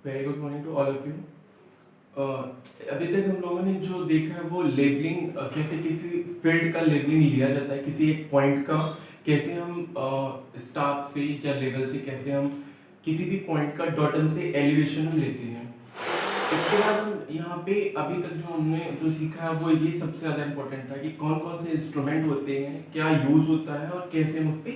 Very good morning to all of you. अभी तक हम लोगों ने जो देखा है वो लेबलिंग, कैसे किसी फील्ड का लेबलिंग लिया जाता है, किसी एक पॉइंट का कैसे हम स्टाफ से या लेवल से कैसे हम किसी भी पॉइंट का डॉटम से एलिवेशन लेते हैं। इसके बाद हम यहाँ पे अभी तक जो हमने जो सीखा है वो ये सबसे ज़्यादा इम्पोर्टेंट था कि कौन कौन से इंस्ट्रूमेंट होते हैं, क्या यूज़ होता है और कैसे हम उस पर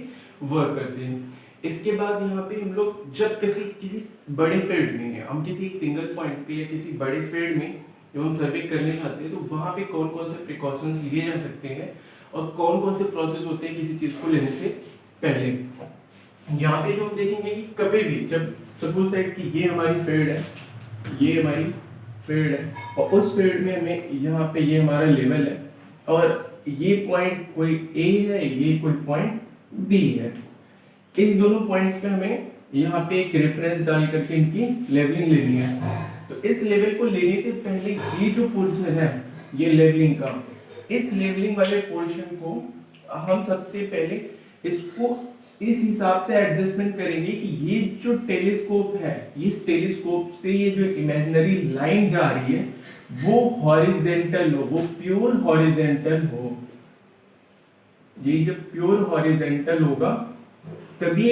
वर्क करते हैं। इसके बाद यहाँ पे हम लोग जब किसी किसी बड़े फील्ड में है, हम किसी एक सिंगल पॉइंट पे या किसी बड़े फील्ड में जब हम सर्वे करने जाते हैं तो वहाँ पे कौन कौन से प्रिकॉशंस लिए जा सकते हैं और कौन कौन से प्रोसेस होते हैं किसी चीज़ को लेने से पहले। यहाँ पे जो हम देखेंगे कि कभी भी जब सपोज दैट कि ये हमारी फील्ड है, ये हमारी फील्ड है और उस फील्ड में हमें यहाँ पे ये हमारा लेवल है और ये पॉइंट कोई ए है, ये कोई पॉइंट बी है। इस दोनों पॉइंट पे हमें यहाँ पे एक रेफरेंस डाल करके इनकी लेवलिंग लेनी है। तो इस लेवल को लेने से पहले ये जो पोर्शन है ये लेवलिंग का, इस लेवलिंग वाले पोर्शन को हम सबसे पहले इसको इस हिसाब से एडजस्टमेंट करेंगे कि ये जो टेलीस्कोप है, इस टेलीस्कोप से ये जो इमेजिनरी लाइन जा रही है वो हॉरिजेंटल हो, वो प्योर हॉरिजेंटल हो। ये जब प्योर हॉरिजेंटल होगा तभी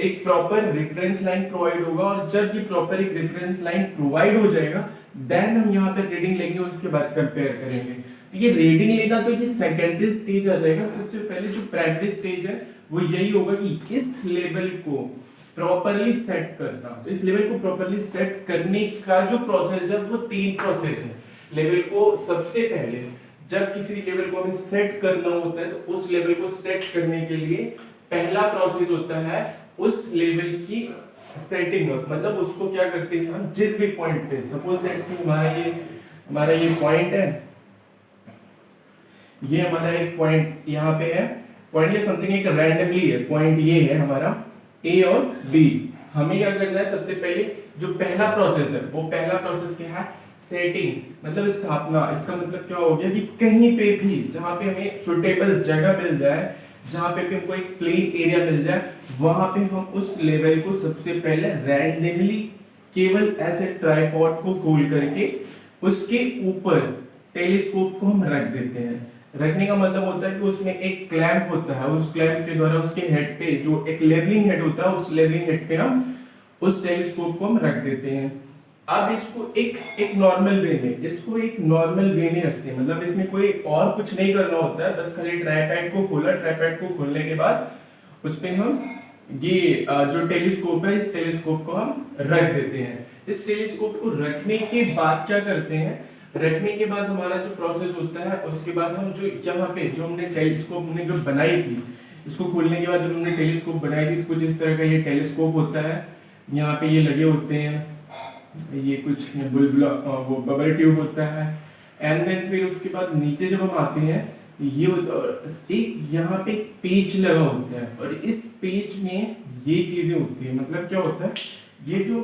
एक प्रॉपर रेफरेंस लाइन प्रोवाइड होगा और जब ये प्रॉपर एक रेफरेंस लाइन प्रोवाइड हो जाएगा देन हम यहाँ पे रीडिंग लेंगे और उसके बाद कंपेयर करेंगे। तो ये रीडिंग लेना तो ये सेकेंडरी स्टेज आ जाएगा। सबसे पहले जो प्राइमरी स्टेज है वो यही होगा कि इस लेवल को प्रॉपरली सेट करना। तो इस लेवल को प्रॉपरली सेट करने का जो प्रोसेस है वो 3 प्रोसेस है। लेवल को सबसे पहले जब किसी लेवल को हमें सेट करना होता है तो उस लेवल को सेट करने के लिए पहला प्रोसेस होता है उस लेवल की सेटिंग। मतलब उसको क्या करते हैं हम जिस भी पॉइंट पे, सपोज दैट कि हमारा ये पॉइंट है, ये हमारा एक पॉइंट यहाँ पे है, पॉइंट ये समथिंग एक रैंडमली है, पॉइंट ये है हमारा ए और बी। हमें क्या करना है, सबसे पहले जो पहला प्रोसेस है वो पहला प्रोसेस क्या है, सेटिंग मतलब स्थापना। इसका मतलब क्या हो गया कि कहीं पे भी जहां पे हमें सुटेबल जगह मिल जाए, जहां पे भी हमको एक प्लेन एरिया मिल जाए, वहां पे हम उस लेवल को सबसे पहले रैंडमली केवल ऐसे ट्राइपॉड को खोल करके उसके ऊपर टेलीस्कोप को हम रख देते हैं। रखने का मतलब होता है कि उसमें एक क्लैंप होता है, उस क्लैंप के द्वारा उसके हेड पे जो एक लेवलिंग हेड होता है उस लेवलिंग हेड पे हम उस टेलीस्कोप को हम रख देते हैं। अब इसको एक नॉर्मल वे में, इसको एक नॉर्मल वे में रखते हैं, मतलब इसमें कोई और कुछ नहीं करना होता है, बस खाली ट्राइपॉड को खोला, ट्राइपॉड को खोलने के बाद उस पे हम ये जो टेलीस्कोप है इस टेलीस्कोप को हम रख देते हैं। इस टेलीस्कोप को रखने के बाद क्या करते हैं, रखने के बाद हमारा जो प्रोसेस होता है उसके बाद हम जो यहाँ पे जो हमने टेलीस्कोप हमने जो बनाई थी, इसको खोलने के बाद जब हमने टेलीस्कोप बनाई थी तो कुछ इस तरह का ये टेलीस्कोप होता है, यहाँ पे ये लगे होते हैं, ये कुछ वो बबल ट्यूब होता है। एंड देन फिर उसके बाद नीचे जब हम आते हैं ये एक यहाँ पे पेज लगा होता है और इस पेज में ये चीजें होती है। मतलब क्या होता है, ये जो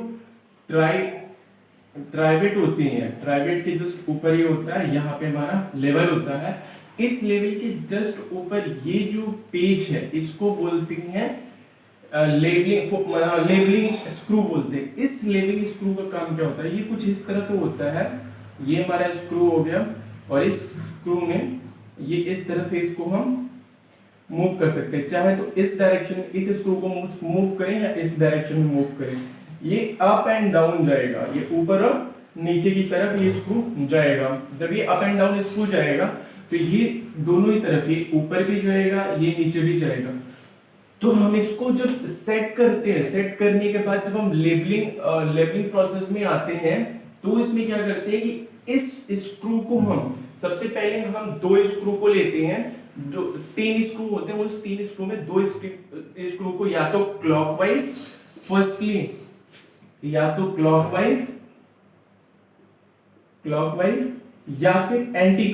ट्राइवेट होती है, ट्राइवेट के जस्ट ऊपर ये होता है, यहाँ पे हमारा लेवल होता है। इस लेवल के जस्ट ऊपर ये जो पेज है इसको बोलते हैं लेवलिंग स्क्रू बोलते हैं। इस लेवलिंग स्क्रू का काम क्या होता है, ये कुछ इस तरह से होता है, ये हमारा स्क्रू हो गया और इस स्क्रू में ये इस तरह से इसको हम मूव कर सकते हैं, चाहे तो इस डायरेक्शन इस स्क्रू को मूव करें या इस डायरेक्शन में मूव करें। ये अप एंड डाउन जाएगा, ये ऊपर और नीचे की तरफ ये स्क्रू जाएगा। जब ये अप एंड डाउन स्क्रू जाएगा तो ये दोनों ही तरफ, ये ऊपर भी जाएगा ये नीचे भी जाएगा। तो हम इसको जब सेट करते हैं, सेट करने के बाद जब हम लेबलिंग प्रोसेस में आते हैं तो इसमें क्या करते हैं कि इस स्क्रू को हम सबसे पहले हम 2 स्क्रू को लेते हैं, जो 3 स्क्रू होते हैं, उस 3 स्क्रू में 2 स्क्रू को या तो क्लॉकवाइज, फर्स्टली या तो क्लॉकवाइज या फिर एंटी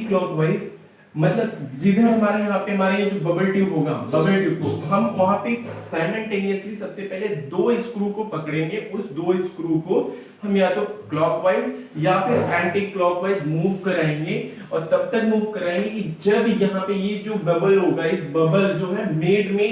क्लॉकवाइज मतलब जिधर हमारे यहाँ पे हमारे ये जो बबल ट्यूब होगा, बबल ट्यूब को हम वहां पे साइमल्टेनियसली सबसे पहले 2 स्क्रू को पकड़ेंगे, उस 2 स्क्रू को हम या तो क्लॉकवाइज या फिर एंटी क्लॉकवाइज मूव कराएंगे और तब तक मूव कराएंगे कि जब यहाँ पे ये जो बबल होगा, इस बबल जो है मेड में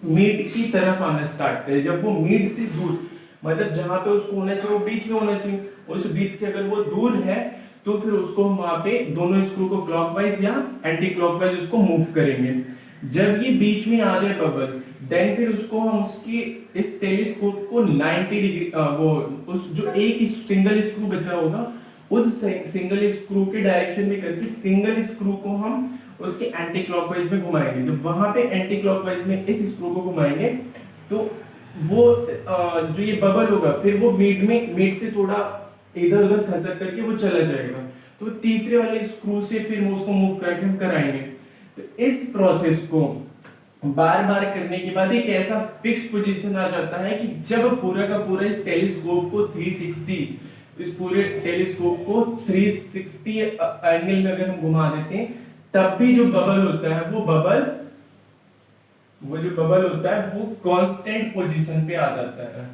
मीट की तरफ आना स्टार्ट करे। जब वो मीट से दूर, मतलब जहां पे उसको होना चाहिए वो बीच में होना चाहिए, उस बीच से अगर वो दूर है तो फिर उसको हम वहां पे दोनों स्क्रू को क्लॉकवाइज या एंटी क्लॉकवाइज उसको मूव करेंगे। जब ये बीच में आ जाए बबल, देन फिर उसको हम उसकी इस टेलीस्कोप को 90 डिग्री वो उस जो एक सिंगल स्क्रू बचा होगा उस सिंगल स्क्रू के डायरेक्शन में करके सिंगल स्क्रू को हम उसके एंटी क्लॉकवाइज में घुमाएंगे। जब वहां पे एंटी क्लॉकवाइज में इस स्क्रू को घुमाएंगे तो वो जो ये बबल होगा फिर वो मीट से थोड़ा इधर उधर खसक करके वो चला जाएगा। तो तीसरे वाले स्क्रू से फिर उसको मूव करके हम कराएंगे। तो इस प्रोसेस को बार बार करने के बाद एक ऐसा फिक्स पोजीशन आ जाता है कि जब पूरा का पूरा इस टेलीस्कोप को 360, इस पूरे टेलीस्कोप को 360 एंगल में अगर हम घुमा देते हैं तब भी जो बबल होता है वो जो बबल होता है वो कांस्टेंट पोजीशन पे आ जाता है।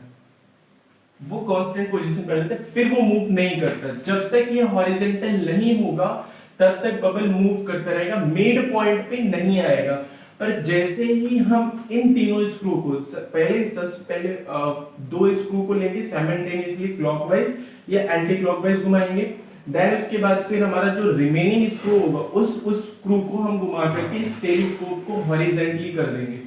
वो कांस्टेंट पोजीशन पे आ जाता है, फिर वो मूव नहीं करता। जब तक ये हॉरिजॉन्टल नहीं होगा तब तक बबल मूव करता रहेगा, मिड पॉइंट पे नहीं आएगा। पर जैसे ही हम इन तीनों स्क्रू को पहले दो स्क्रू को लेंगे साइमल्टेनियसली क्लॉकवाइज या एंटी क्लॉकवाइज घुमाएंगे, देन उसके बाद फिर हमारा जो रिमेनिंग स्क्रू होगा उस स्क्रू को हम घुमा करके इस टेलीस्कोप को हॉरिजॉन्टली कर देंगे।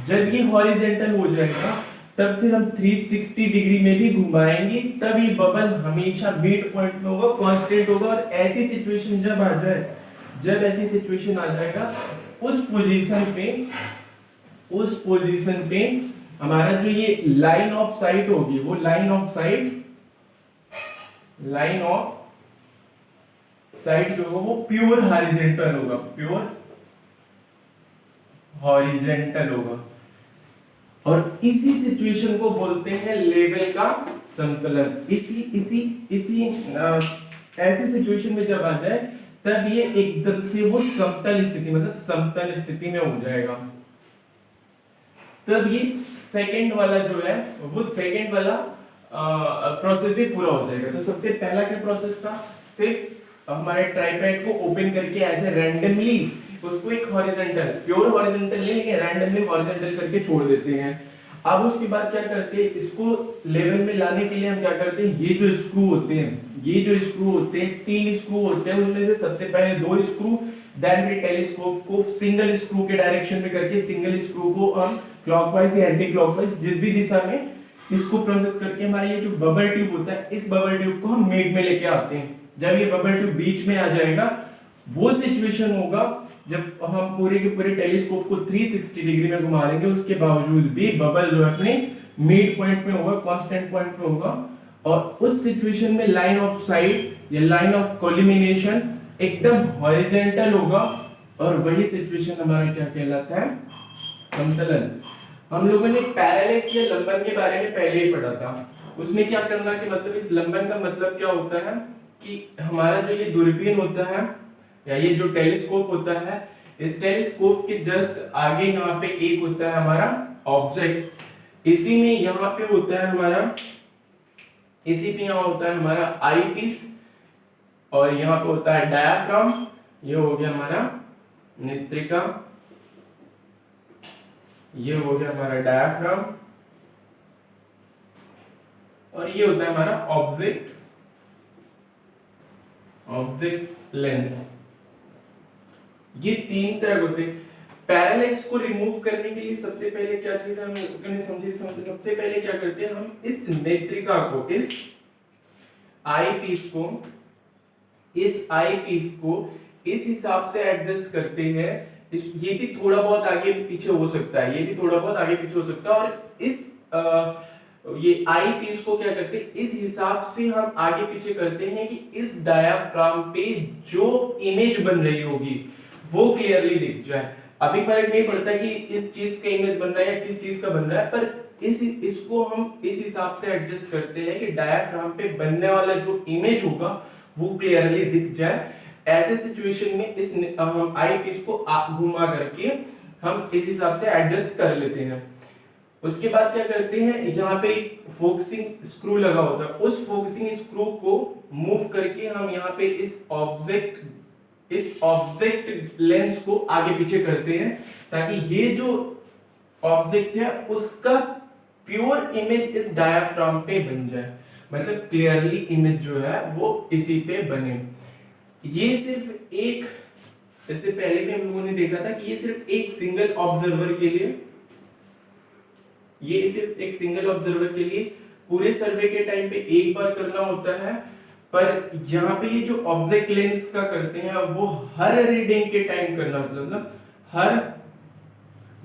जब ये हॉरिजॉन्टल हो जाएगा तब फिर हम 360 डिग्री में भी घुमाएंगे, तब ये बबल हमेशा मिड पॉइंट में होगा, कांस्टेंट होगा। और ऐसी सिचुएशन जब आ जाए, जब ऐसी सिचुएशन आ जाएगा उस पोजीशन पे हमारा जो ये लाइन ऑफ साइट होगी वो लाइन ऑफ साइट जो होगा वो प्योर हॉरिजॉन्टल होगा, प्योर हॉरिजॉन्टल होगा। और इसी सिचुएशन को बोलते हैं लेवल का समतलन। इसी ऐसी सिचुएशन में जब आ जाए तब ये एकदम से वो समतल स्थिति, मतलब समतल स्थिति में हो जाएगा। तब ये सेकंड वाला जो है वो सेकंड वाला प्रोसेस भी पूरा हो जाएगा। तो सबसे पहला क्या प्रोसेस था, सिर्फ हमारे ट्राइपैड को ओपन करके ऐसे रैंडमली उसको एक हॉरिजॉन्टल, प्योर हॉरिजॉन्टल नहीं लेकिन रैंडमली हॉरिजॉन्टल करके छोड़ देते हैं। अब उसके बाद क्या करते हैं, इसको लेवल में लाने के लिए हम क्या करते हैं, ये जो स्क्रू होते हैं 3 स्क्रू होते हैं, उनमें से सबसे पहले 2 स्क्रू, देन फिर टेलीस्कोप को सिंगल स्क्रू के डायरेक्शन में करके सिंगल स्क्रू को हम क्लॉकवाइज या एंटी क्लॉकवाइज जिस भी दिशा में इसको प्रोसेस करके हमारा ये जो बबल ट्यूब होता है इस बबल ट्यूब को हम मिड में लेके आते हैं। जब ये बबल ट्यूब बीच में आ जाएगा वो सिचुएशन होगा जब हम पूरे के पूरे टेलीस्कोप को 360 डिग्री में घुमा देंगे, उसके बावजूद भी बबल जो है अपने मिड पॉइंट में होगा, कांस्टेंट पॉइंट पे होगा। और उस सिचुएशन में लाइन ऑफ साइट या लाइन ऑफ कोलिमिनेशन एकदम हॉरिजॉन्टल होगा। और वही सिचुएशन हमारा क्या कहलाता है, समतलन। हम लोगों ने पैरेलैक्स या लंबन के बारे में पहले ही पढ़ा था। उसमें क्या करना कि मतलब इस लंबन का मतलब क्या होता है कि हमारा जो ये दूरबीन होता है या ये जो टेलीस्कोप होता है, इस टेलीस्कोप के जस्ट आगे यहाँ पे एक होता है हमारा ऑब्जेक्ट, इसी में यहाँ पे होता है हमारा, इसी पे यहाँ होता है हमारा आई पीस, और यहाँ पे होता है डायाफ्राम। ये हो गया हमारा नेत्रिका, ये हो गया हमारा डायाफ्राम, और ये होता है हमारा ऑब्जेक्ट लेंस। ये 3 तरह होते हैं। पैरेलैक्स को रिमूव करने के लिए सबसे पहले क्या चीज हम समझे, सबसे पहले क्या करते हैं, हम इस नेत्रिका को, इस आई पीस को इस हिसाब से एडजस्ट करते हैं। ये भी थोड़ा बहुत आगे पीछे हो सकता है, ये भी थोड़ा बहुत आगे पीछे हो सकता है। और इस ये आई पीस को क्या करते हैं, इस हिसाब से हम आगे पीछे करते हैं कि इस डायाफ्राम पे जो इमेज बन रही होगी वो क्लियरली दिख जाए। अभी फर्क नहीं पड़ता कि इस चीज का इमेज बन रहा है या किस चीज का बन रहा है, पर इसको हम इस हिसाब से एडजस्ट करते हैं कि डायाफ्राम पे बनने वाला जो इमेज होगा वो क्लियरली दिख जाए। ऐसे सिचुएशन में इस हम आई पीस को घुमा करके हम इस हिसाब से एडजस्ट कर लेते हैं। उसके बाद क्या करते हैं, यहाँ पे फोकसिंग स्क्रू लगा होता है, उस फोकसिंग स्क्रू को मूव करके हम यहाँ पे इस ऑब्जेक्ट लेंस को आगे पीछे करते हैं, ताकि ये जो ऑब्जेक्ट है उसका प्योर इमेज इस डायाफ्राम पे बन जाए, मतलब क्लियरली इमेज जो है वो इसी पे बने। ये सिर्फ एक, इससे पहले भी हम लोगों ने देखा था कि ये सिर्फ एक सिंगल ऑब्जर्वर के लिए, ये सिर्फ एक सिंगल ऑब्जर्वर के लिए पूरे सर्वे के टाइम पे एक बार करना होता है, पर यहाँ पे ये जो ऑब्जेक्ट लेंस का करते हैं वो हर रीडिंग के टाइम करना, मतलब हर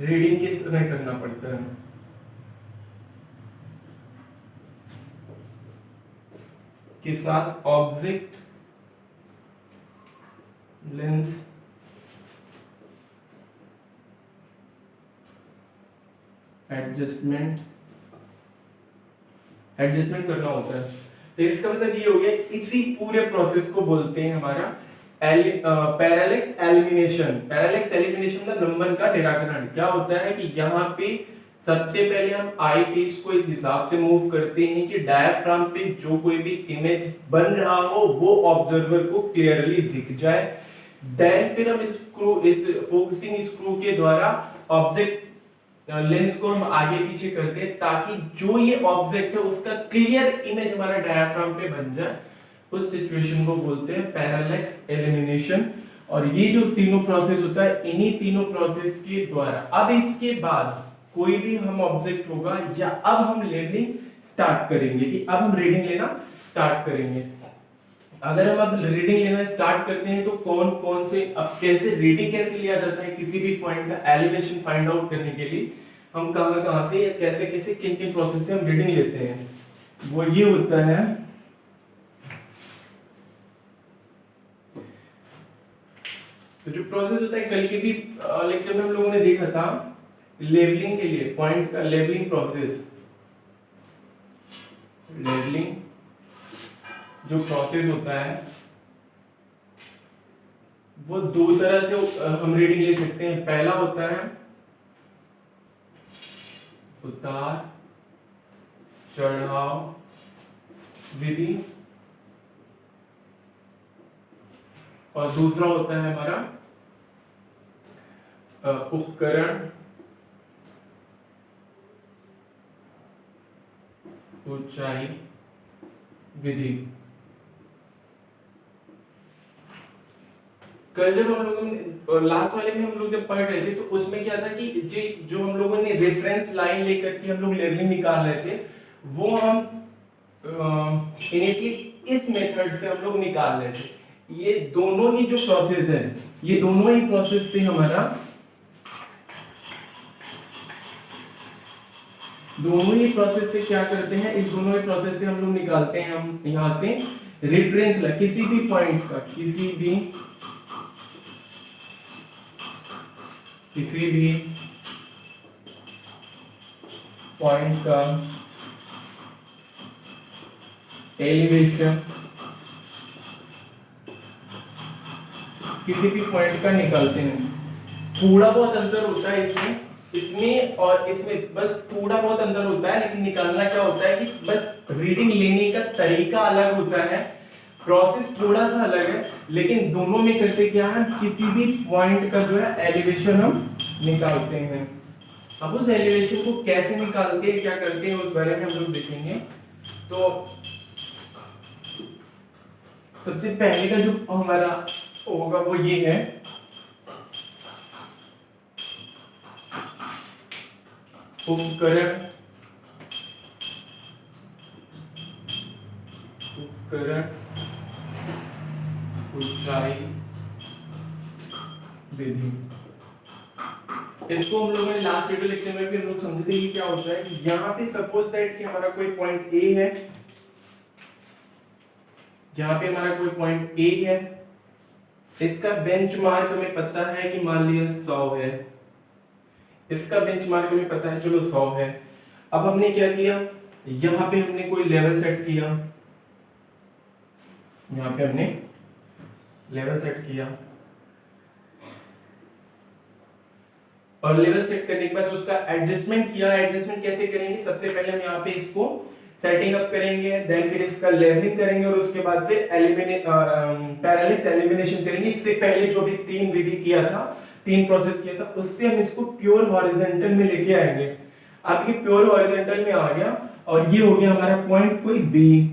रीडिंग के समय करना पड़ता है। के साथ ऑब्जेक्ट लेंस एडजस्टमेंट करना होता है। तो इसका मतलब ये हो गया, इसी पूरे प्रोसेस को बोलते हैं हमारा पैरेलैक्स एलिमिनेशन। पैरेलैक्स एलिमिनेशन मतलब लंबन का निराकरण। क्या होता है कि यहाँ पे सबसे पहले हम आई पीस को इस हिसाब से मूव करते हैं कि डायफ्राम पे जो कोई भी इमेज बन रहा हो वो ऑब्जर्वर को क्लियरली दिख जाए। देन फिर हम इस फोकसिंग स्क्रू के द्वारा ऑब्जेक्ट लेंस को हम आगे पीछे करते हैं ताकि जो ये ऑब्जेक्ट है उसका क्लियर इमेज हमारा डायफ्राम पे बन जाए। उस सिचुएशन को बोलते हैं पैरेलैक्स एलिमिनेशन। और ये जो तीनों प्रोसेस होता है, इन्हीं तीनों प्रोसेस के द्वारा अब इसके बाद कोई भी हम ऑब्जेक्ट होगा या अब हम लेबलिंग स्टार्ट करेंगे कि अब हम रीडिंग लेना स्टार्ट करेंगे। अगर हम अब रीडिंग लेना स्टार्ट करते हैं तो कौन कौन से, अब कैसे रीडिंग कैसे लिया जाता है किसी भी पॉइंट का एलिवेशन फाइंड आउट करने के लिए, हम कहां से या कैसे कैसे किन किन प्रोसेस से हम रीडिंग लेते हैं, वो ये होता है। तो जो प्रोसेस होता है कल के भी लेक्चर में हम लोगों ने देखा था, लेबलिंग के लिए पॉइंट का लेबलिंग प्रोसेस, लेबलिंग जो प्रोसेस होता है वो दो तरह से हम रीडिंग ले सकते हैं। पहला होता है उतार चढ़ाव विधि और दूसरा होता है हमारा उपकरण ऊंचाई विधि। कल जब हम लोगों ने लास्ट वाले में हम लोग जब पढ़ रहे थे तो उसमें क्या था कि जो हम लोगों ने रेफरेंस लाइन लेकर के हम लोग लेवलिंग निकाल रहे थे वो हम इनिशियली इस मेथड से हम लोग निकाल रहे थे। ये दोनों ही जो प्रोसेस है, ये दोनों ही प्रोसेस से हमारा, दोनों ही प्रोसेस से क्या करते हैं, इस दोनों ही प्रोसेस से हम लोग निकालते हैं, हम यहां से रेफरेंस किसी भी पॉइंट का, किसी भी पॉइंट का एलिवेशन, किसी भी पॉइंट का निकालते हैं। थोड़ा बहुत अंतर होता है इसमें और इसमें, बस थोड़ा बहुत अंतर होता है, लेकिन निकालना क्या होता है कि बस रीडिंग लेने का तरीका अलग होता है, प्रोसेस थोड़ा सा अलग है, लेकिन दोनों में करते क्या है, किसी भी पॉइंट का जो है एलिवेशन हम निकालते हैं। अब उस एलिवेशन को कैसे निकालते हैं, क्या करते हैं, उस बारे में हम लोग देखेंगे। तो सबसे पहले का जो हमारा होगा वो ये है, उपकरण ऊंचाई विधि। इसको हम लोगों ने लास्ट वीडियो लेक्चर में भी हम लोग समझे थे कि क्या होता है कि यहाँ पे सपोज दैट कि हमारा कोई पॉइंट ए है, यहाँ पे हमारा कोई पॉइंट ए है, इसका बेंचमार्क हमें पता है कि मान लिया 100 है, इसका बेंचमार्क हमें पता है चलो 100 है। अब हमने क्या किया, यहाँ पे हमने कोई लेवल सेट किया, यहाँ पे हमने लेवल सेट किया और लेवल सेट करने के बाद उसका एडजस्टमेंट किया। एडजस्टमेंट कैसे करेंगे, सबसे पहले हम यहाँ पे इसको सेटिंग अप करेंगे, देन फिर इसका लेवलिंग करेंगे और उसके बाद फिर पैरेलैक्स एलिमिनेशन करेंगे। इससे पहले जो भी 3 विधि किया था 3 प्रोसेस किया था, उससे हम इसको प्योर हॉरिजॉन्टल में लेके आएंगे। अब ये प्योर हॉरिजॉन्टल में आ गया और ये हो गया हमारा पॉइंट कोई बी,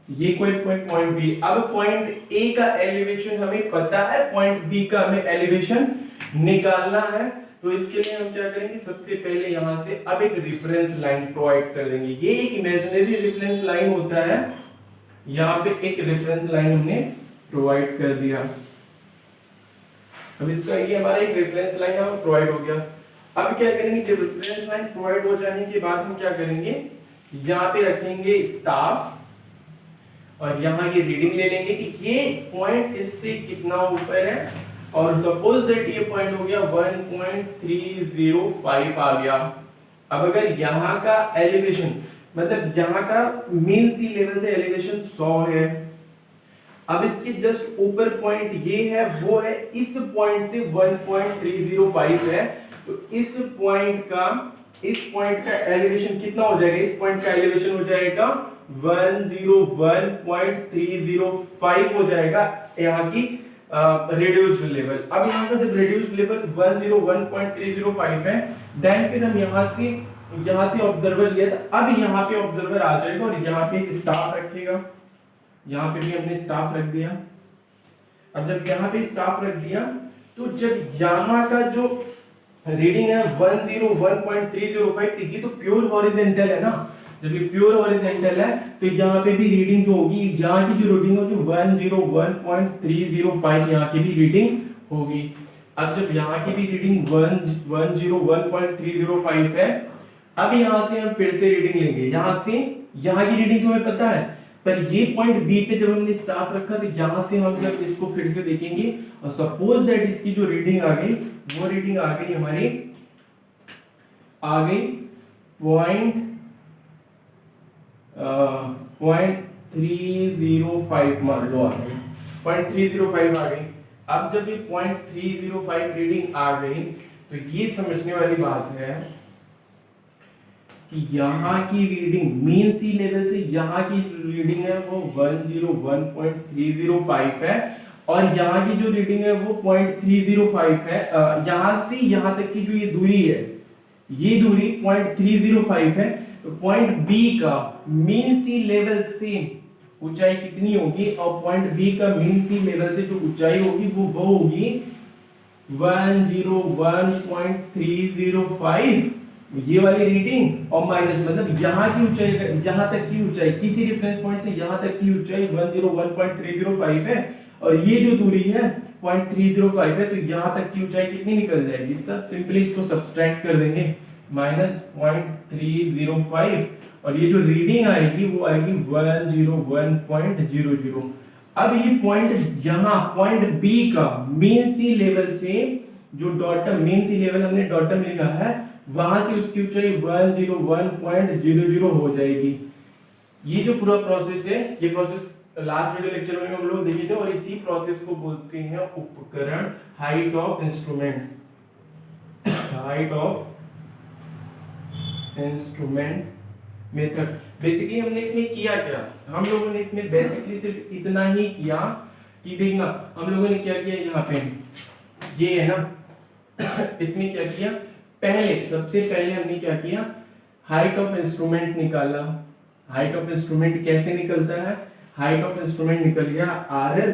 ये कोई पॉइंट बी। अब पॉइंट ए का एलिवेशन हमें पता है, पॉइंट बी का हमें एलिवेशन निकालना है। तो इसके लिए हम क्या करेंगे, सबसे पहले यहां से अब एक रेफरेंस लाइन प्रोवाइड कर देंगे। ये एक इमेजिनरी रेफरेंस लाइन होता है, यहां पे एक रेफरेंस लाइन हमने प्रोवाइड कर दिया। अब इसका ये हमारा एक रेफरेंस लाइन हमें प्रोवाइड हो गया। अब क्या करेंगे, जब रेफरेंस लाइन प्रोवाइड हो जाने के बाद हम क्या करेंगे, यहाँ पे रखेंगे स्टाफ और यहाँ ये रीडिंग ले लेंगे कि ये पॉइंट इससे कितना ऊपर है, और सपोज दैट ये पॉइंट हो गया 1.305 आ गया। अब अगर यहाँ का एलिवेशन मतलब यहाँ का मीन सी लेवल से एलिवेशन 100 है, अब इसके जस्ट ऊपर पॉइंट ये है, वो है इस पॉइंट से 1.305 है, तो इस पॉइंट का एलिवेशन कितना हो जाएगा, इस पॉइंट का एलिवेशन हो जाएगा 101.305 हो जाएगा यहाँ की रिड्यूस्ड लेवल। अब यहाँ का जब रिड्यूस्ड लेवल 101.305 है, देन फिर हम यहाँ से ऑब्जर्वर लिया था, अब यहाँ पे ऑब्जर्वर आ जाएगा और यहाँ पे एक स्टाफ रखेगा, यहाँ पे भी हमने स्टाफ रख दिया। अब जब यहाँ पे स्टाफ रख दिया, तो जब यहाँ का जो रीडिंग है 101.305 थी, ये तो प्योर हॉरिजॉन्टल है ना, जब ये प्योर हॉरिजॉन्टल है तो यहाँ पे भी रीडिंग जो होगी, यहाँ की जो रीडिंग होगी 101.305 यहाँ की भी रीडिंग होगी। अब जब यहाँ की भी रीडिंग 101.305 है, अब यहाँ से हम फिर से रीडिंग लेंगे, यहाँ की रीडिंग तुम्हें पता है, पर ये पॉइंट बी पे जब हमने स्टाफ रखा तो यहाँ से हम जब इसको फिर से देखेंगे और सपोज दैट इसकी जो रीडिंग आ गई, वो रीडिंग आ गई हमारी पॉइंट 305 मान लो, आ गई 0.305 आ गई। अब जब ये 0.305 रीडिंग आ गई, तो ये समझने वाली बात है कि यहाँ की रीडिंग मीन सी लेवल से यहाँ की रीडिंग है वो 101.305 है, और यहाँ की जो रीडिंग है वो 0.305 है। यहाँ से यहाँ तक की जो ये दूरी है, ये दूरी 0.305 है। तो पॉइंट बी का मीन सी लेवल से ऊंचाई कितनी होगी, और पॉइंट बी का मीन सी लेवल से जो ऊंचाई होगी वो होगी 101.305, ये वाली रीडिंग और माइनस मतलब यहाँ की ऊंचाई, यहाँ तक की ऊंचाई, किसी रेफरेंस पॉइंट से यहाँ तक की ऊंचाई 101.305 है, और ये जो दूरी है 0.305 है, तो यहाँ तक की ऊंचाई कितनी निकल जाएगी, सब सिंपली इसको सब्सट्रैक्ट कर देंगे, -0.305, और ये जो रीडिंग आएगी वो आएगी 101.00। अब ये पॉइंट यहाँ पॉइंट बी का मीन सी लेवल से जो डॉटम मीन सी लेवल हमने डॉटम लिखा है, वहां से उसकी ऊंचाई 101.00 हो जाएगी। ये जो पूरा प्रोसेस है, ये प्रोसेस लास्ट वीडियो लेक्चर में हम लोग देखे थे, और इसी प्रोसेस को बोलते हैं उपकरण height of instrument, height of instrument method. Basically हमने इसमें किया क्या, हम लोगों ने इसमें बेसिकली सिर्फ इतना ही किया कि देखना, हम लोगों ने क्या किया, यहाँ पे ये है ना, इसमें क्या किया, सबसे पहले हमने क्या किया, हाइट ऑफ इंस्ट्रूमेंट निकाला। हाइट ऑफ इंस्ट्रूमेंट कैसे निकलता है, हाइट ऑफ इंस्ट्रूमेंट निकल गया RL,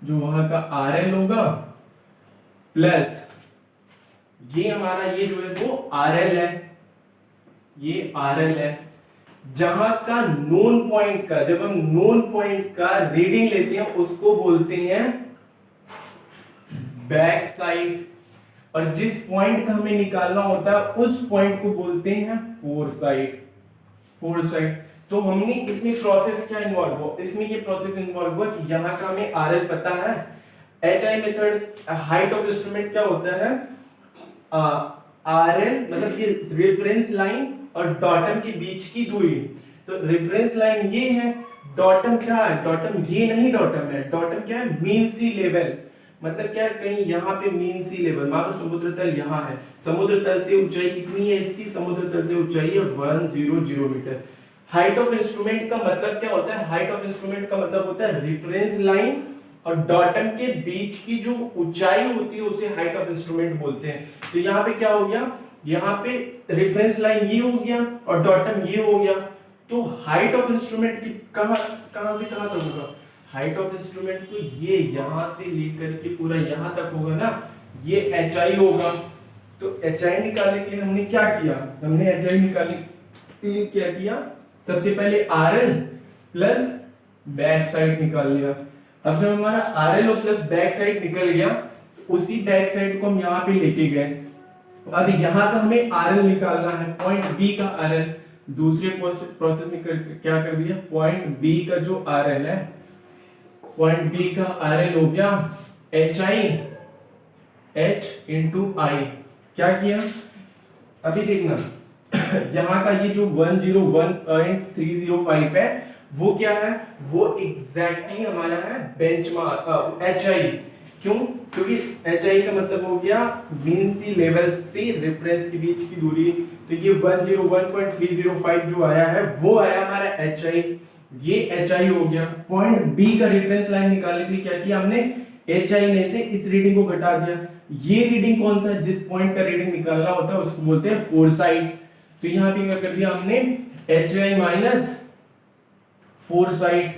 जो वहां का RL होगा, प्लस ये हमारा ये जो है वो RL है, ये RL है, जहां का नोन पॉइंट का, जब हम नोन पॉइंट का रीडिंग लेते हैं उसको बोलते हैं बैक साइड, और जिस पॉइंट का हमें निकालना होता है उस पॉइंट को बोलते हैं फोर साइड। तो हमने इसमें प्रोसेस क्या इन्वॉल्व हुआ, इसमें ये प्रोसेस इन्वॉल्व हुआ कि यहाँ का हमें RL पता है, HI method height of instrument क्या होता है, RL मतलब ये रेफरेंस लाइन और डॉटम के बीच की दूरी। तो रेफरेंस लाइन ये है, डॉटम क्या है, डॉटम ये नहीं, डॉटम है, डॉटम क्या है, मीन सी लेवल, मतलब क्या कहीं यहाँ पे मीन सी लेवल, मान लो समुद्र तल यहाँ है, समुद्र तल से ऊंचाई कितनी है इसकी, समुद्र तल से ऊंचाई है 100 मीटर। हाइट ऑफ इंस्ट्रूमेंट का मतलब क्या होता है, हाइट ऑफ इंस्ट्रूमेंट का मतलब होता है रेफरेंस लाइन और डॉटम के बीच की जो ऊंचाई होती है उसे हाइट ऑफ इंस्ट्रूमेंट बोलते हैं। तो यहाँ पे क्या हो गया, यहाँ पे रेफरेंस लाइन ये हो गया और डॉटम ये हो गया। तो हाइट ऑफ इंस्ट्रूमेंट की कहां कहां से कहां तक होगा, हाइट ऑफ इंस्ट्रूमेंट तो ये यहां से लेकर के पूरा यहां तक होगा ना, ये एच आई होगा। तो एच आई निकालने के लिए हमने क्या किया, हमने एच आई निकालने के लिए क्या किया, सबसे पहले are L plus back side निकाल लिया। अब जब हमारा are L plus back side निकल गया, उसी बैक साइड को हम यहाँ पे लेके गए। अब यहाँ का हमें आर एल निकालना है, पॉइंट बी का आर एल। दूसरे प्रोसेस में क्या कर दिया, पॉइंट बी का जो आर एल है, पॉइंट बी का आर एल हो गया एच आई एच इंटू आई। क्या किया, अभी देखना यहाँ का ये जो 101.305 है वो क्या है, वो एग्जैक्टली हमारा है बेंचमार्क एच आई। क्यों, क्योंकि एच आई का मतलब हो गया मीन सी लेवल से रेफरेंस के बीच की दूरी। तो ये 101.305 जो आया है वो आया हमारा एच आई, ये एच आई हो गया। पॉइंट बी का रेफरेंस लाइन निकालने के लिए क्या किया हमने, एच आई में से इस रीडिंग को घटा दिया। ये रीडिंग कौन सा है, जिस पॉइंट का रीडिंग निकालना होता है उसको बोलते हैं फोरसाइट। तो यहां पे क्या कर दिया हमने, एच आई माइनस फोरसाइट।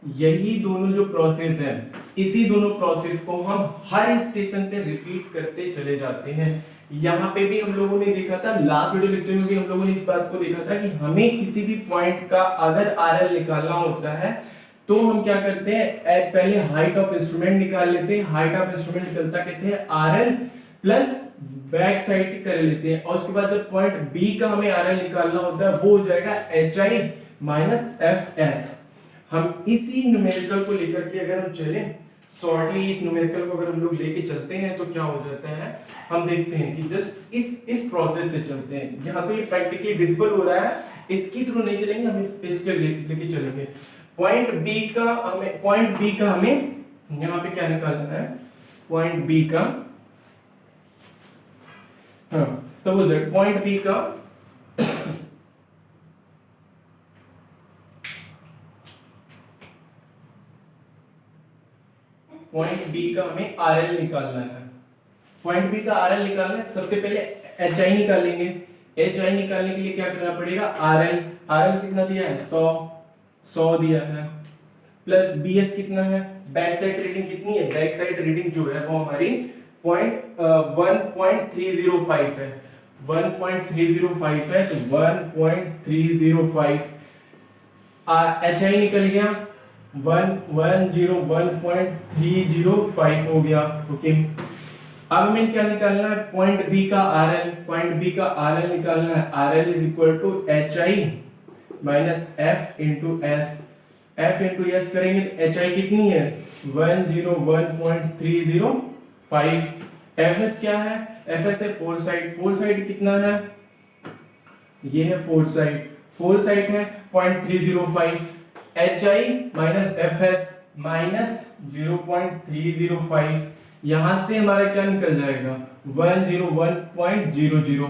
यही दोनों जो प्रोसेस है, इसी दोनों प्रोसेस को हम हर स्टेशन पे रिपीट करते चले जाते हैं। यहाँ पे भी हम लोगों ने देखा था, लास्ट वीडियो लेक्चर में भी हम लोगों ने इस बात को देखा था कि हमें किसी भी पॉइंट का अगर आरएल निकालना होता है तो हम क्या करते हैं, पहले हाइट ऑफ इंस्ट्रूमेंट निकाल लेते हैं। हाइट ऑफ इंस्ट्रूमेंट निकलता कहते हैं आरएल प्लस बैक साइड कर लेते हैं, और उसके बाद जब पॉइंट बी का हमें आरएल निकालना होता है वो हो जाएगा H I minus F S. हम इसी न्यूमेरिकल को लेकर के अगर हम चले शॉर्टली, इस न्यूमेरिकल को अगर हम लोग लेके चलते हैं तो क्या हो जाता है, हम देखते हैं कि जस्ट इस प्रोसेस से चलते हैं। जहां तो ये प्रैक्टिकली विजिबल हो रहा है इसकी थ्रू नहीं चलेंगे, हम इस पे लेके चलेंगे। पॉइंट बी का हमें यहां पे क्या निकालना है, पॉइंट बी का, हाँ सपोज दैट पॉइंट बी का पॉइंट बी का हमें आरएल निकालना है। पॉइंट बी का आरएल निकालना है, सबसे पहले एच आई निकालेंगे। एच आई निकालने के लिए क्या करना पड़ेगा, आरएल कितना दिया है, 100 दिया है, प्लस बी एस कितना है, बैक साइड रीडिंग कितनी है, बैक साइड रीडिंग जो है वो हमारी 1.305 है, 1.305 है, तो 1.305 एच आई निकल गया 101.305 हो गया। ओके, अब हमें क्या निकालना है, पॉइंट बी का आरएल। पॉइंट बी का आरएल निकालना है, RL is equal to H I minus F into S. F into S करेंगे तो एच आई कितनी है, 101.305। एफ एस क्या है, एफ एस है फोरसाइट। फोरसाइट कितना है, ये है फोरसाइट, फोरसाइट है 0.305। H I minus F S minus 0.305, यहां से हमारा क्या निकल जाएगा 101.00।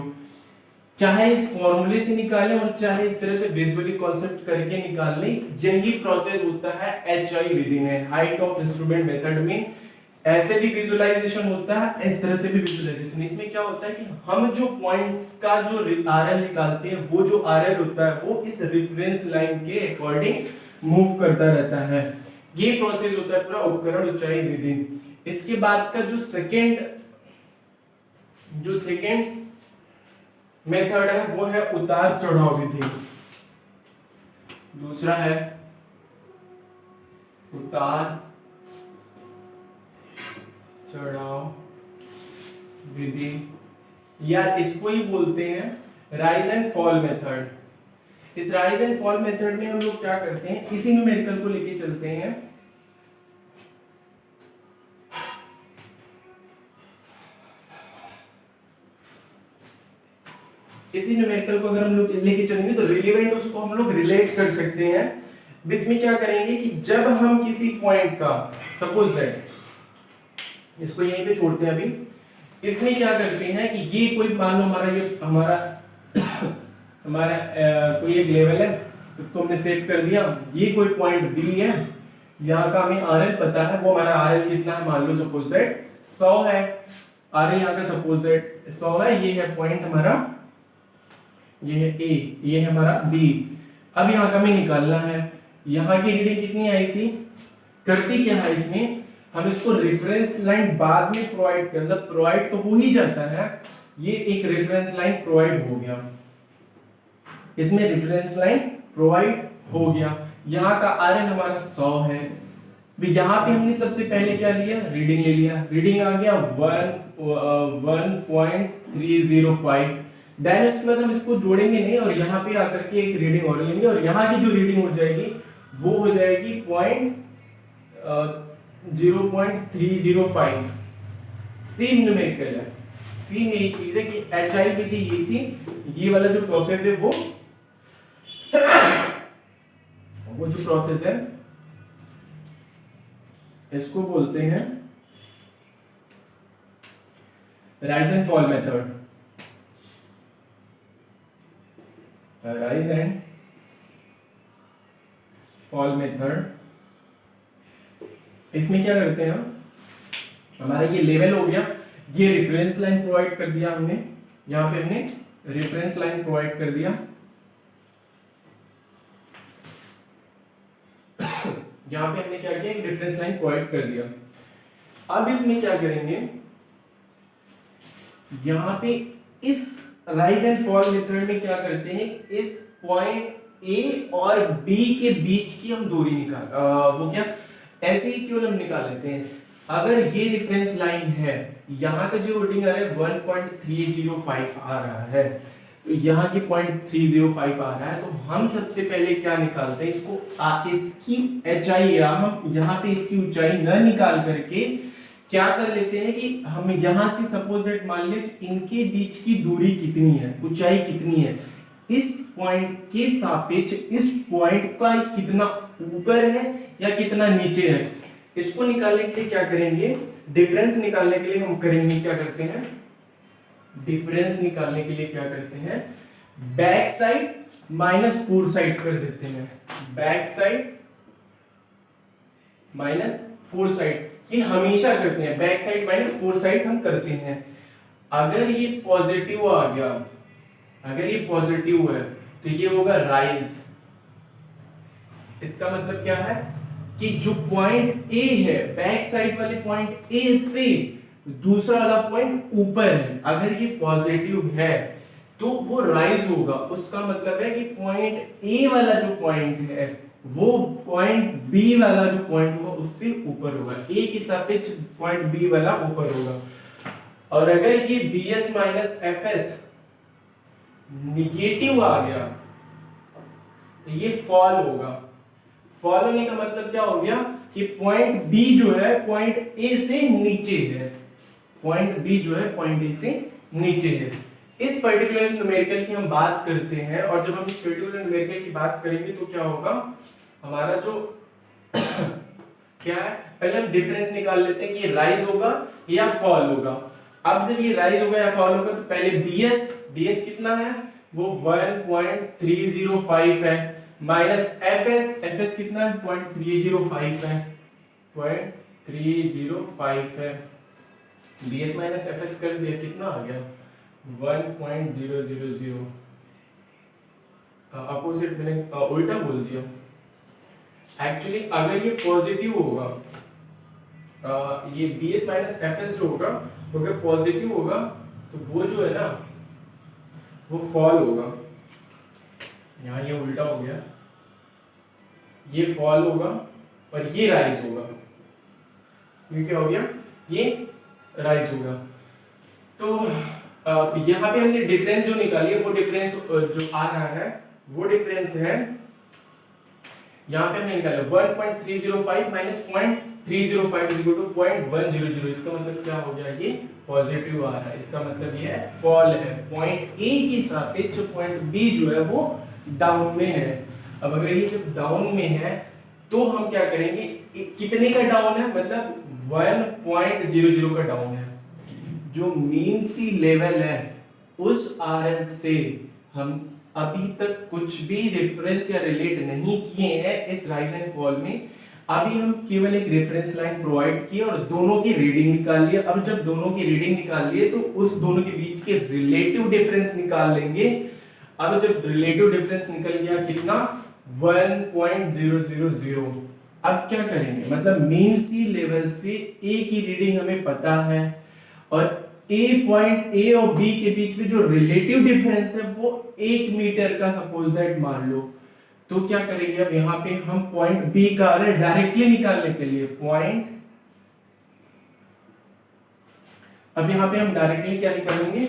चाहे इस फॉर्मूले से निकालें और चाहे इस तरह से विजुअली कॉन्सेप्ट करके निकाल लें, यही प्रोसेस होता है एच आई विदिन है हाइट ऑफ इंस्ट्रूमेंट मेथड में। ऐसे भी विजुअलाइजेशन होता है, इस तरह से भी विजुअलाइजेशन। इसमें क्या होता है कि हम जो पॉइंट्स का जो आरएल निकालते हैं, वो जो आरएल होता है वो इस रेफरेंस लाइन के अकॉर्डिंग मूव करता रहता है। ये प्रोसेस होता है पूरा उपकरण ऊंचाई विधि। इसके बाद का जो सेकेंड मेथड है वो है उतार चढ़ाव विधि। दूसरा है उतार चढ़ाव विधि, या इसको ही बोलते हैं राइज एंड फॉल मेथड। इस राइज एंड फॉल मेथड में हम लोग क्या करते हैं, इसी न्यूमेरिकल को लेके चलते हैं। इसी न्यूमेरिकल को अगर हम लोग लेके चलेंगे तो रिलेवेंट उसको हम लोग रिलेट कर सकते हैं। इसमें क्या करेंगे कि जब हम किसी पॉइंट का, सपोज दैट इसको यहीं पे छोड़ते हैं अभी, इसमें क्या करते हैं कि ये कोई मान लो हमारा कोई एक लेवल है, इसको हमने सेट कर दिया। ये कोई पॉइंट बी है, यहाँ का हमें RL पता है, वो हमारा RL कितना है, मान लो सपोज दैट 100 है। RL यहाँ का सपोज दैट 100 है, ये है पॉइंट हमारा, ये है A, ये है हमारा B। अब यहाँ का हमें निकालना है, यहाँ की रीडिंग कितनी आई थी, करती क्या है इसमें, हम इसको रेफरेंस लाइन बाद में प्रोवाइड कर, मतलब प्रोवाइड तो हो ही जाता है, ये एक रेफरेंस लाइन प्रोवाइड हो गया, इसमें रेफरेंस लाइन प्रोवाइड हो गया। यहाँ का RL हमारा 100 है, यहाँ पे हमने सबसे पहले क्या लिया, रीडिंग ले लिया, रीडिंग आ गया 1.305। देन उसके बाद हम इसको जोड़ेंगे नहीं और यहाँ पे आकर के एक रीडिंग और लेंगे, और यहाँ की जो रीडिंग हो जाएगी वो हो जाएगी 0.305। सेम न्यूमेरिकल है, सेम यही चीज है कि HI विधि ये थी, ये वाला जो प्रोसेस है वो जो प्रोसेस है इसको बोलते हैं rise and fall method. Rise and fall method, इसमें क्या करते हैं हम, हमारा ये लेवल हो गया, ये रेफरेंस लाइन प्रोवाइड कर दिया हमने, यहाँ पे हमने रेफरेंस लाइन प्रोवाइड कर दिया, यहाँ पे हमने क्या किया, एक रेफरेंस लाइन प्रोवाइड कर दिया। अब इसमें क्या करेंगे, यहाँ पे इस राइज एंड फॉल मेथड में क्या करते हैं, इस पॉइंट A और B के बीच की हम दूरी निकाल, वो क्या ऐसे ही केवल हम निकाल लेते हैं। अगर ये रेफरेंस लाइन है, यहाँ का जो रीडिंग आ रहा है 1.305 आ रहा है, तो यहाँ की 0.305 आ रहा है, तो हम सबसे पहले क्या निकालते हैं, इसको इसकी HI, या हम यहाँ पे इसकी ऊंचाई न निकाल करके क्या कर लेते हैं कि हम यहाँ से सपोज दैट मान लें कि इनके बीच की दूरी कितनी है, ऊंचाई कितनी है, इस पॉइंट के सापेक्ष इस पॉइंट का कितना ऊपर है या कितना नीचे है, इसको निकालने के लिए क्या करेंगे, डिफरेंस निकालने के लिए हम करेंगे क्या करते हैं, डिफरेंस निकालने के लिए क्या करते हैं, back side minus fore side कर देते हैं, back side minus fore side, ये हमेशा करते हैं, back side minus fore side हम करते हैं। अगर ये पॉजिटिव आ गया, अगर ये पॉजिटिव है तो ये होगा राइज। इसका मतलब क्या है कि जो पॉइंट ए है, बैक साइड वाले पॉइंट ए से दूसरा वाला पॉइंट ऊपर है, अगर ये पॉजिटिव है तो वो राइज होगा। उसका मतलब है कि पॉइंट ए वाला जो पॉइंट है वो पॉइंट बी वाला जो पॉइंट होगा उससे ऊपर होगा, ए के सापेक्ष पॉइंट बी वाला ऊपर होगा। और अगर ये BS माइनस FS निगेटिव आ गया तो ये फॉल होगा। फॉल होने का मतलब क्या हो गया कि पॉइंट बी जो है पॉइंट ए से नीचे है, पॉइंट बी जो है पॉइंट ए से नीचे है। इस पर्टिकुलर न्यूमेरिकल की हम बात करते हैं, और जब हम इस पर्टिकुलर न्यूमेरिकल की बात करेंगे तो क्या होगा, हमारा जो क्या है, पहले हम डिफरेंस निकाल लेते हैं कि ये राइज होगा या फॉल होगा। अब जब ये राइज होगा या फॉल होगा तो पहले BS कितना है, वो 1.305 है, माइनस FS कितना है, 0.305 है, 0.305 है। BS माइनस FS कर दिया, कितना आ गया 1.000। अपोजिट मैंने उल्टा बोल दिया। एक्चुअली अगर ये पॉजिटिव होगा, ये BS माइनस FS जो होगा अगर पॉजिटिव होगा तो वो जो है ना वो फॉल होगा। यहाँ ये उल्टा हो गया, ये फॉल होगा और ये राइज होगा। ये क्या हो गया, ये राइज होगा। तो यहाँ पे हमने डिफरेंस जो निकाली है, वो डिफरेंस जो आ रहा है वो डिफरेंस है, यहाँ पे हमने निकाला 1.305 माइनस 0.305 इज इक्वल टू 0.100। इसका मतलब क्या हो गया, ये पॉजिटिव आ रहा है, इसका मतलब ये है फॉल है। पॉइंट ए के सापेक्ष पॉइंट बी जो है वो डाउन में है। अब अगर ये जब डाउन में है तो हम क्या करेंगे, कितने का डाउन है, मतलब 1.00 का डाउन है। जो मीन सी लेवल है उस RL से हम अभी तक कुछ भी रेफरेंस या रिलेट नहीं किए हैं इस राइज एंड फॉल में। अभी हम केवल एक रेफरेंस लाइन प्रोवाइड किए और दोनों की रीडिंग निकाल लिए। अब जब दोनों की रीडिंग निकाल लिए तो उस दोनों के बीच के रिलेटिव डिफरेंस निकाल लेंगे। अब जब रिलेटिव डिफरेंस निकल गया कितना 1.000, अब क्या करेंगे, मतलब मीन सी लेवल से ए की रीडिंग हमें पता है और पॉइंट ए और बी के बीच में जो रिलेटिव डिफरेंस है वो 1 मीटर का सपोज दैट मान लो। तो क्या करेंगे, अब यहां पे हम पॉइंट बी का डायरेक्टली निकालने के लिए अब यहां पे हम डायरेक्टली क्या निकालेंगे,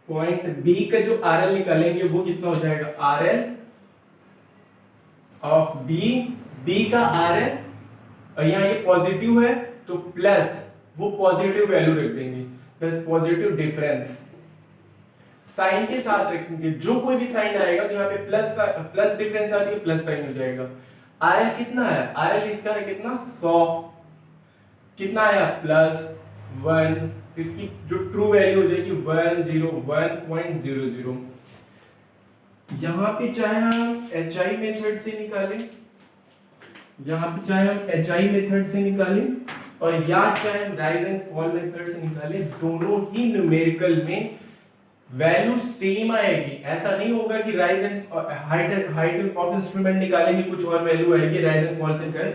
पॉइंट बी का जो आरएल निकालेंगे वो कितना हो जाएगा, आरएल ऑफ बी, बी का आरएल, और यहाँ ये पॉजिटिव है तो प्लस वो पॉजिटिव वैल्यू रख देंगे, प्लस पॉजिटिव डिफरेंस साइन के साथ रखेंगे। जो कोई भी साइन आएगा तो यहाँ पे प्लस डिफरेंस आती है, प्लस साइन हो जाएगा। आरएल कितना है, आरएल इसका है कितना 100, कितना आया +1, इसकी जो ट्रू वैल्यू हो जाएगी 101.00। यहां पे चाहे हम एचआई मेथड से निकालें, और या चाहे हम राइज एंड फॉल मेथड से निकालें, दोनों ही न्यूमेरिकल में वैल्यू सेम आएगी। ऐसा नहीं होगा कि rise and height of instrument निकालेंगे कुछ और वैल्यू आएगी, राइज एंड फॉल से निकालें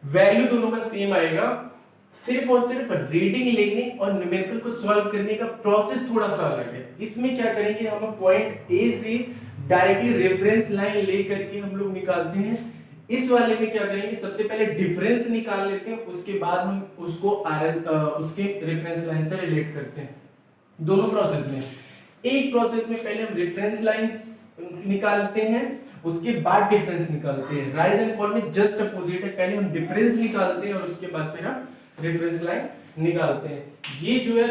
वैल्यू दोनों का सेम आएगा। सिर्फ और सिर्फ रीडिंग लेने और न्यूमेरिकल को सॉल्व करने का प्रोसेस थोड़ा सा अलग है। इसमें क्या करेंगे, हम पॉइंट ए से डायरेक्टली रेफरेंस लाइन ले करके हम लोग निकालते हैं। इस वाले में क्या करेंगे, सबसे पहले डिफरेंस निकाल लेते हैं, उसके बाद हम उसको उसके रेफरेंस लाइन से रिलेट करते हैं। दोनों प्रोसेस में, एक प्रोसेस में पहले हम रेफरेंस लाइन निकालते हैं, उसके बाद डिफरेंस निकालते हैं। राइज एंड फॉल में जस्ट अपोजिट है, पहले हम डिफरेंस निकालते हैं और उसके बाद फिर हम रेफरेंस लाइन निकालते हैं। ये जो है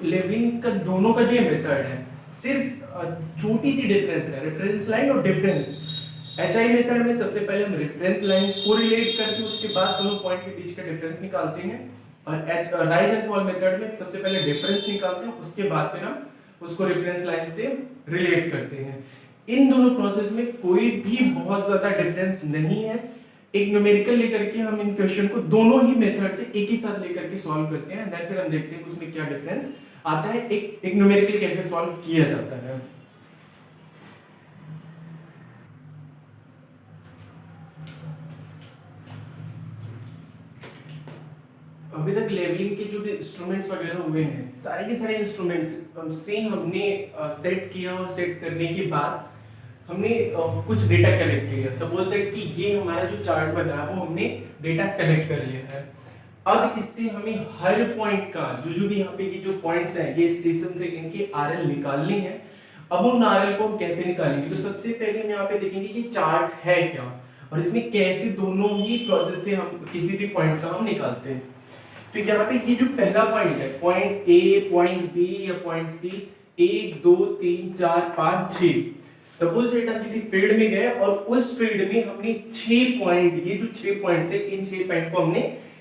लेवलिंग का दोनों का जो मेथड है, सिर्फ छोटी सी डिफरेंस है रेफरेंस लाइन और डिफरेंस। एचआई मेथड में सबसे पहले हम रेफरेंस लाइन को रिलेट करके उसके बाद दोनों पॉइंट के बीच का डिफरेंस निकालते हैं, और राइज एंड फॉल मेथड में सबसे पहले डिफरेंस निकालते हैं, उसके बाद फिर हम उसको रेफरेंस लाइन से रिलेट करते हैं। इन दोनों प्रोसेस में कोई भी बहुत ज्यादा डिफरेंस नहीं है। एक न्यूमेरिकल लेकर के हम इन क्वेश्चन को दोनों ही मेथड से एक ही साथ लेकर के सॉल्व करते हैं, देन फिर हम देखते हैं उसमें क्या डिफरेंस आता है, एक न्यूमेरिकल कैसे सॉल्व किया जाता है। अभी तक लेवलिंग के जो भी इंस्ट्रूमेंट्स वगैरह हुए हैं, सारे के सारे इंस्ट्रूमेंट्स सेम हमने सेट किया, और सेट करने के बाद हमने कुछ डेटा कलेक्ट किया। सपोज दैट कि ये हमारा जो चार्ट बना है वो हमने डेटा कलेक्ट कर लिया है। अब इससे हमें हर पॉइंट का जो भी यहाँ पे ये जो पॉइंट्स हैं, ये स्टेशन से इनके आरएल निकालनी है। अब उन आरएल को हम कैसे निकालेंगे, तो सबसे पहले हम यहाँ पे देखेंगे कि चार्ट है क्या, और इसमें कैसे दोनों ही प्रोसेस से हम किसी भी पॉइंट का हम निकालते हैं। तो यहाँ पे ये जो पहला पॉइंट है, पॉइंट ए, पॉइंट बी या पॉइंट सी, 1 2 3 4 5 6, सपोज दैट हम किसी फील्ड में गए और उस फील्ड में हमने 6 पॉइंट, ये जो 6 पॉइंट्स है, इन 6 पॉइंट को हमने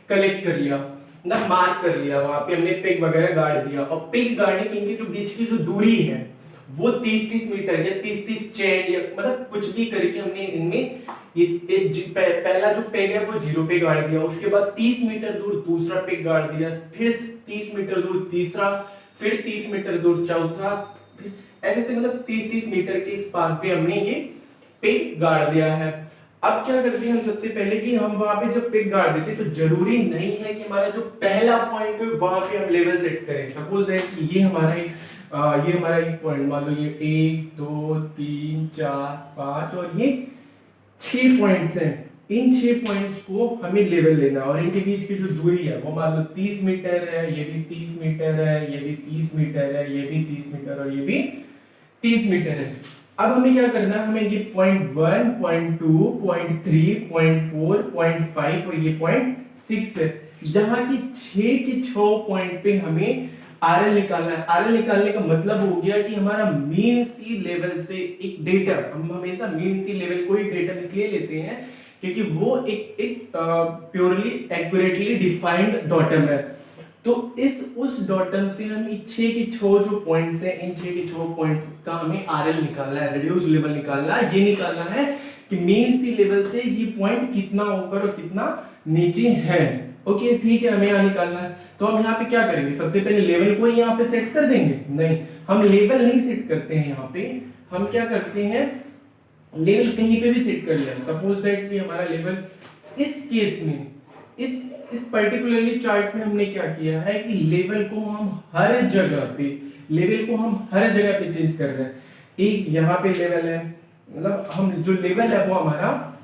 कलेक्ट कर लिया ना, मार्क कर लिया, वहां पे हमने पेग वगैरह गाड़ दिया, और पेग गाड़ने की इनके जो बीच की जो दूरी है वो 30-30 मीटर या 30-30 चेन, या मतलब कुछ भी करके हमने इनमें पहला जो पेग है वो 0 पे गाड़ दिया, उसके बाद 30 मीटर दूर दूसरा पेग गाड़ दिया, फिर 30 मीटर दूर तीसरा, फिर 30 मीटर दूर चौथा, ऐसे से मतलब 30-30 मीटर के स्पान पे हमने ये पेग गाड़ दिया है। अब क्या करते हैं हम, सबसे पहले कि हम वहां पे जब पेग गाड़ देते तो जरूरी नहीं है कि हमारा जो पहला पॉइंट है वहां पे हम लेवल सेट करें। सपोज दैट कि ये हमारा एक पॉइंट, मान लो ये 1 2 3 4 5 और ये 6 पॉइंट्स हैं। इन 6 पॉइंट्स को हमें लेवल लेना, और इनके बीच की जो दूरी है वो मान लो 30 मीटर है, ये भी 30 मीटर है, ये भी 30 मीटर है, ये भी 30 मीटर और ये भी 30 मीटर है। अब हमें क्या करना है, हमें ये point 1 point 2 point 3 point 4 point 5 और ये पॉइंट 6 है, यहाँ की 6 के 6 पॉइंट पे हमें आरएल निकालना है। आरएल निकालने का मतलब हो गया कि हमारा मीन सी लेवल से एक डेटा, हम हमेशा मीन सी लेवल को ही डेटा इसलिए लेते हैं क्योंकि वो एक प्योरली एक्यूरेटली डिफाइंड डॉटम है। तो इस उस डॉटम से हम 6 के 6 जो पॉइंट्स है, इन 6 के 6 पॉइंट्स का हमें आरएल निकालना है, रिड्यूस लेवल निकालना है। ये निकालना है कि मेन सी लेवल से ये पॉइंट कितना ऊपर और कितना नीचे है। ओके ठीक है, हमें यहाँ निकालना है। तो हम यहाँ पे क्या करेंगे, सबसे पहले लेवल को ही यहाँ पे सेट कर देंगे? नहीं, हम लेवल नहीं सेट करते हैं यहाँ पे। हम क्या करते हैं, लेवल कहीं पे भी सेट कर लिया। सपोज दैट कि हमारा लेवल इस केस में, इस पर्टिकुलरली चार्ट में हमने क्या किया है कि लेवल को हम हर जगह पे, लेवल को हम हर जगह पे चेंज कर रहे हैं। एक यहाँ पे लेवल है, मतलब हम जो लेवल है वो हमारा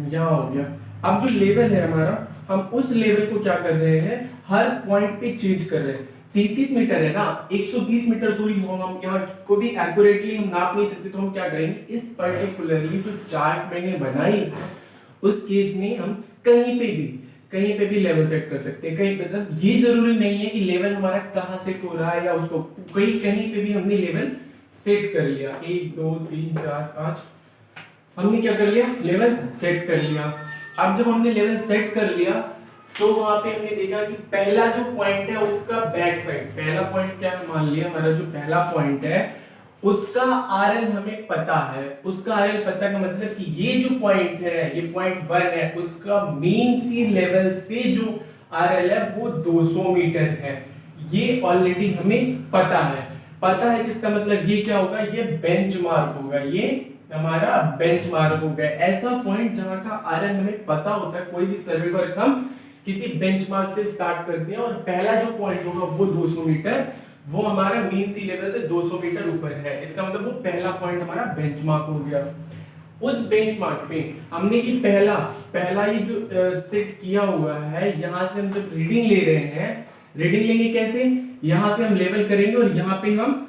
यहाँ हो गया। अब जो लेवल है हमारा, हम उस लेवल को क्या कर रहे हैं, हर पॉइंट पे चेंज कर रहे हैं। 30-30 मीटर है ना, 120 मीटर दूरी हो, हम यहाँ को भी एक्यूरेटली हम नाप नहीं सकते। तो हम क्या करेंगे, इस पर्टिकुलरली जो चार्ट मैंने बनाई उस केस में हम कहीं पे भी लेवल सेट कर सकते हैं। कहीं पे, मतलब ये जरूरी नहीं है कि लेवल हमारा कहाँ सेट हो रहा है या उसको, कहीं पे भी हमने लेवल सेट कर लिया। 1 2 3 4 5 हमने क्या कर लिया, लेवल सेट कर लिया। अब जब हमने लेवल सेट कर लिया तो वहां पे हमने देखा कि पहला जो पॉइंट है उसका बैक साइड, पहला पॉइंट क्या है, मान लिया हमारा जो पहला पॉइंट है उसका आरएल हमें पता है। उसका आरएल पता का मतलब कि ये जो पॉइंट है, ये पॉइंट 1 है, उसका मेन सी लेवल से जो आरएल है वो 200 मीटर है। ये ऑलरेडी हमें पता है। पता है जिसका मतलब ये क्या होगा, ये बेंचमार्क होगा, ये हमारा बेंचमार्क हो गया। ऐसा पॉइंट जहां का आरएल हमें पता होता है, कोई भी सर्वे वर्क हम किसी बेंचमार्क से स्टार्ट करते हैं और पहला जो पॉइंट होगा वो 200 मीटर, वो हमारा मीन सी लेवल से 200 मीटर ऊपर है। इसका मतलब वो पहला पॉइंट हमारा बेंचमार्क हो गया। उस बेंचमार्क पे हमने ये पहला ये जो सेट किया हुआ है, यहां से हम जब रीडिंग ले रहे हैं, रीडिंग लेंगे कैसे, यहां से हम लेवल करेंगे और यहां पे हम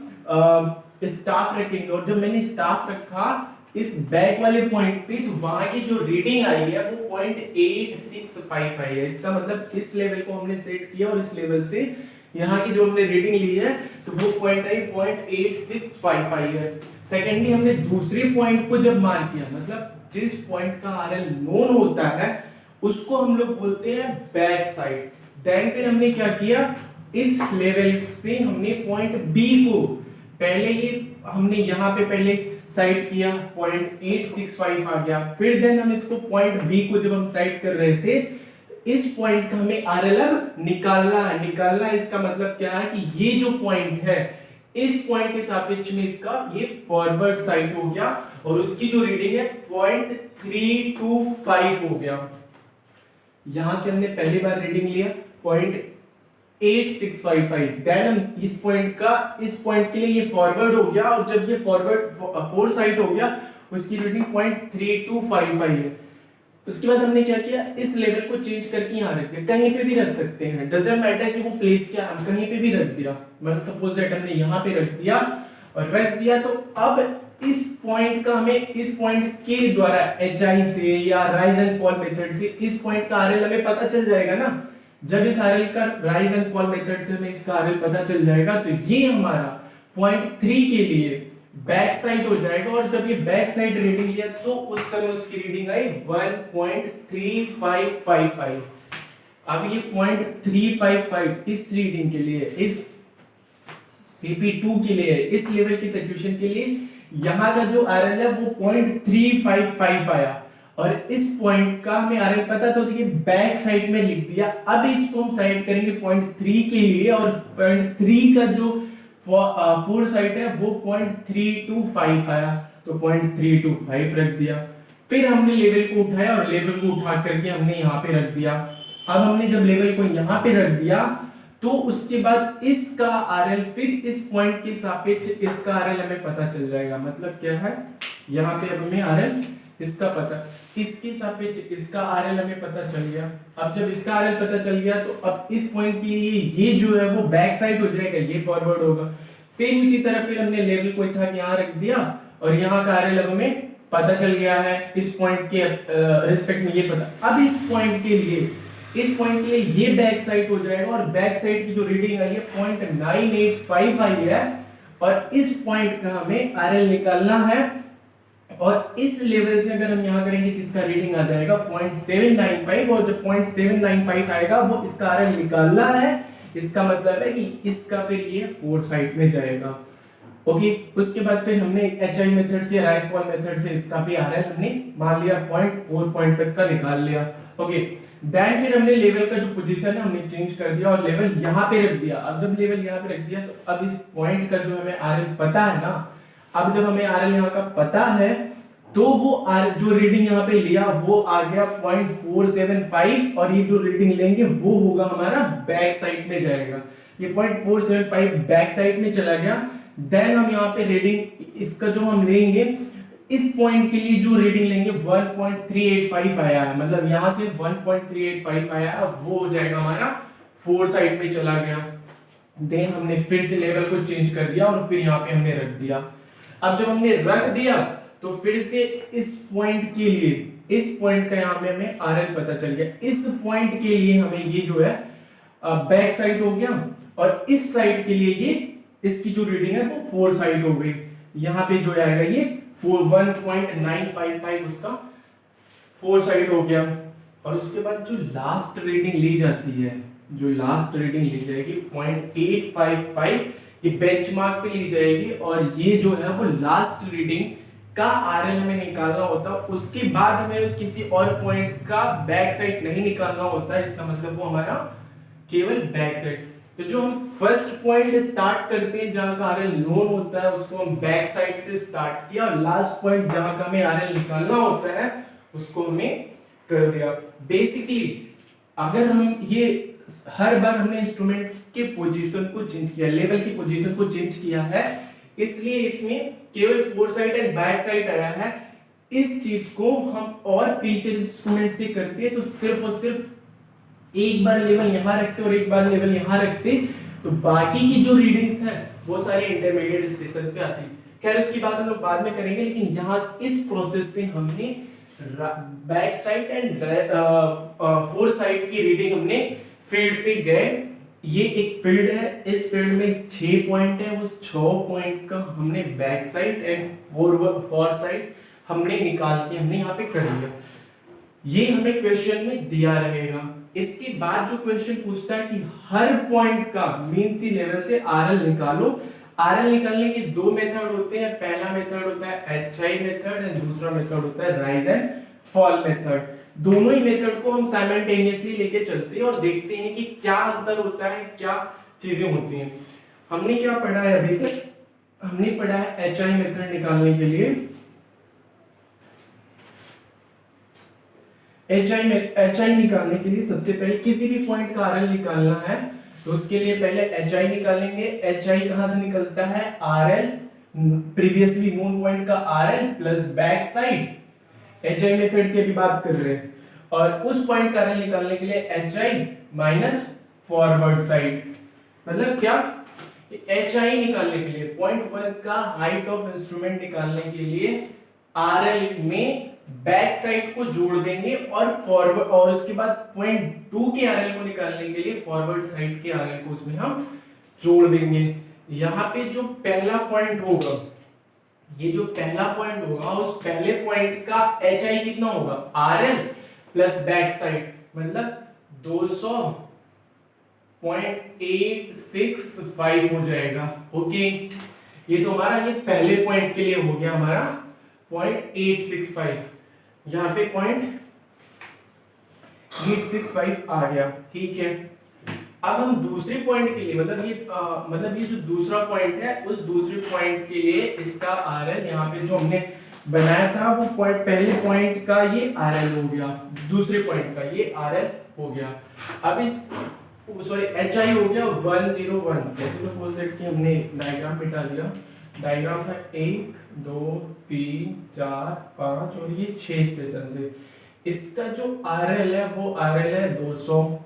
स्टाफ रखेंगे। और जब मैंने स्टाफ रखा इस बैक वाले पॉइंट पे, तो वहां की जो रीडिंग आई है वो 0.8655 है। इसका मतलब इस लेवल को हमने सेट किया और इस लेवल से यहाँ की जो हमने रीडिंग ली है तो वो पॉइंट आई 0.8655 है। सेकेंडली हमने दूसरी पॉइंट को जब मार्क किया, मतलब जिस पॉइंट का आरएल नोन होता है उसको हम लोग बोलते हैं बैक साइड। देन फिर हमने क्या किया, इस लेवल से हमने पॉइंट बी को पहले ये हमने यहाँ पे पहले साइड किया, 0.865 आ गया। फिर देन हम इसको पॉइंट बी को जब हम साइड कर रहे थे, इस पॉइंट का हमें आरएल निकालना है। इसका मतलब क्या है कि ये जो पॉइंट है, इस पॉइंट के सापेक्ष में इसका ये फॉरवर्ड साइड हो गया और उसकी जो रीडिंग है 0.325 हो गया। यहां से हमने पहली बार रीडिंग लिया 0.8655, देन हम इस पॉइंट के लिए ये फॉरवर्ड हो गया और जब ये फॉरवर्ड फोर साइड हो गया उसकी रीडिंग 0.3255 है। उसके बाद हमने क्या किया, इस लेवल को चेंज करके यहाँ रख दिया। कहीं पे भी रख सकते हैं, डजंट मैटर कि वो प्लेस क्या, हम कहीं पे भी रख दिया। मतलब सपोज दैट हमने यहाँ पे रख दिया तो अब इस पॉइंट का हमें इस पॉइंट के द्वारा HI से या राइज एंड फॉल मेथड से इस पॉइंट का आरएल हमें पता चल जाएगा ना। जब इस आरएल का राइज एंड फॉल मेथड से हमें इसका आरएल पता चल जाएगा तो ये हमारा पॉइंट 3 के लिए बैक साइड हो जाएगा। और जब ये बैक साइड रीडिंग लिया तो उस समय उसकी रीडिंग आई 1.3555। अब ये 0.355 इस रीडिंग के लिए, इस CP2 के लिए, इस लेवल की सिचुएशन के लिए यहां का जो आरएल है वो 0.355 आया और इस पॉइंट का हमें आरएल पता तो ये बैक साइड में लिख दिया। अब इसको हम साइड करेंगे 0.3 के लिए और 0.3 का जो फोर साइड है वो 0.325 आया तो 0.325 रख दिया। फिर हमने लेवल को उठाया और लेवल को उठा करके हमने यहाँ पे रख दिया। अब हमने जब लेवल को यहाँ पे रख दिया तो उसके बाद इसका आरएल फिर इस पॉइंट के सापेक्ष इसका आरएल हमें पता चल जाएगा। मतलब क्या है, यहाँ पे अब हमें आरएल इसका पता, इसके सापेक्ष इसका आरएल हमें पता चल गया। अब जब इसका आरएल पता चल गया तो अब इस पॉइंट के लिए ये जो है वो बैक साइड हो जाएगा, ये फॉरवर्ड होगा। सेम उसी तरह फिर हमने लेवल को उठा के यहाँ रख दिया और यहाँ का आरएल अब हमें पता चल गया है, इस पॉइंट के रिस्पेक्ट में ये पता। अब इस पॉइंट के लिए ये बैक साइड हो जाएगा और बैक साइड की जो रीडिंग आई है 0.985 आई है और इस पॉइंट का हमें आरएल निकालना है और इस लेवल से अगर हम यहाँ करेंगे किसका रीडिंग आ जाएगा 0.795, और जब 0.795 आएगा वो इसका आरएल निकालना है, इसका मतलब है कि इसका फिर ये 4 साइड में जाएगा। ओके, उसके बाद फिर हमने एचआई मेथड से, राइस वॉल मेथड से इसका भी आरएल हमने मान लिया 0.4 पॉइंट तक का निकाल लिया। ओके, देन फिर हमने लेवल का जो पोजीशन है हमने चेंज कर दिया और लेवल यहाँ पे रख दिया। अब जब लेवल यहाँ पे रख दिया तो अब इस पॉइंट का जो हमें आरएल पता है ना, अब जब हमें आरएल यहाँ का पता है तो वो जो रीडिंग यहाँ पे लिया वो आ गया 0.475, और ये जो रीडिंग लेंगे वो होगा हमारा बैक साइड में जाएगा। ये 0.475 बैक साइड में चला गया। देन हम यहाँ पे रीडिंग इसका जो हम लेंगे, इस पॉइंट के लिए जो रीडिंग लेंगे 1.385 आया है, मतलब यहाँ से 1.385 आया है, वो हो जाएगा हमारा 4 साइड में चला गया। देन हमने फिर से लेवल को चेंज कर दिया और फिर यहाँ पे हमने रख दिया। अब जब हमने रख दिया तो फिर से इस पॉइंट के लिए, इस पॉइंट का यहाँ पे हमें आरएल पता चल गया। इस पॉइंट के लिए हमें ये जो है बैक साइड हो गया, और इस साइड के लिए ये इसकी जो रीडिंग है वो 4 साइड हो गई। यहाँ पे जो आएगा ये 1.955 उसका 4 साइड हो गया। और उसके बाद जो लास्ट रीडिंग ली जाती है, जो लास्ट रीडिंग ली जाएगी 0.855, ये बेंचमार्क पे ली जाएगी, और ये जो है वो लास्ट रीडिंग का आरएल हमें निकालना होता है। उसके बाद हमें किसी और पॉइंट का बैक साइड नहीं निकालना होता है, इसका मतलब वो हमारा केवल बैक साइड। तो जो हम फर्स्ट पॉइंट स्टार्ट करते हैं जहां का आरएल नोन होता है उसको हम बैक साइड से स्टार्ट किया, और लास्ट पॉइंट जहां का हमें आरएल निकालना होता है उसको हमें कर दिया। बेसिकली अगर हम ये हर बार हमने इंस्ट्रूमेंट के पोजीशन को चेंज किया, लेवल की पोजीशन को चेंज किया है, इसलिए इसमें केवल 4 साइड एंड बैक साइड आया है। इस चीज को हम और प्रीसेट इंस्ट्रूमेंट से करते हैं तो सिर्फ और सिर्फ एक बार लेवल यहां रखते और एक बार लेवल यहां रखते, तो बाकी की जो रीडिंग्स हैं वो सारी इंटरमीडिएट स्टेशन पे आती। खैर उसकी बात हम लोग बाद में करेंगे, लेकिन यहाँ इस प्रोसेस से हमने बैक साइड एंड 4 साइड की रीडिंग हमने फील्ड पे गए। ये एक फील्ड है, इस फील्ड में 6 पॉइंट है, उस 6 पॉइंट का हमने बैक साइड एंड 4 साइड हमने निकाल के हमने यहाँ पे कर दिया। ये हमें क्वेश्चन में दिया रहेगा। इसके बाद जो क्वेश्चन पूछता है कि हर पॉइंट का मीन सी लेवल से आरएल निकालो। आरएल निकालने के 2 मेथड होते हैं। पहला मेथड होता है एचआई मेथड एंड दूसरा मेथड होता है राइज एंड फॉल मेथड। दोनों ही मेथड को हम साइमल्टेनियसली लेके चलते हैं और देखते हैं कि क्या अंतर होता है, क्या चीजें होती हैं। हमने क्या पढ़ा है अभी तक? हमने पढ़ा है एचआई मेथड निकालने के लिए, एचआई निकालने के लिए सबसे पहले किसी भी पॉइंट का आरएल निकालना है तो उसके लिए पहले एचआई निकालेंगे। एचआई कहां से निकलता है? आरएल प्रीवियसली नोन पॉइंट का RL plus back side. HI method की अभी बात कर रहे हैं, और उस पॉइंट का आरएल निकालने के लिए एचआई माइनस फॉरवर्ड साइड। मतलब क्या? एचआई निकालने के लिए पॉइंट 1 का हाइट ऑफ इंस्ट्रूमेंट निकालने के लिए आरएल में बैक साइड को जोड़ देंगे और फॉरवर्ड, और उसके बाद पॉइंट 2 के आरएल को निकालने के लिए फॉरवर्ड साइड के आरएल को उसमें हम जोड़ देंगे। यहाँ पे जो पहला पॉइंट होगा, ये जो पहला पॉइंट होगा उस पहले पॉइंट का एचआई कितना होगा? आरएल प्लस बैक साइड, मतलब 200.865 हो जाएगा। ओके, ये तो हमारा ये पहले पॉइंट के लिए हो गया हमारा 0.865, यहाँ पे 0.865 आ गया। ठीक है, अब हम दूसरे पॉइंट के लिए, मतलब ये जो दूसरा पॉइंट है उस दूसरे पॉइंट के लिए इसका आरएल यहाँ पे जो हमने बनाया था वो पॉइंट, पहले पॉइंट का ये आरएल हो गया, दूसरे पॉइंट का ये आरएल हो गया। अब इस सॉरी एचआई हो गया 101। जैसे सपोज दैट कि हमने डायग्राम मिटा दिया, डायग्राम था 1 2 3 4 5 और ये 6 स्टेशन से। इसका जो आरएल है वो आरएल है 200,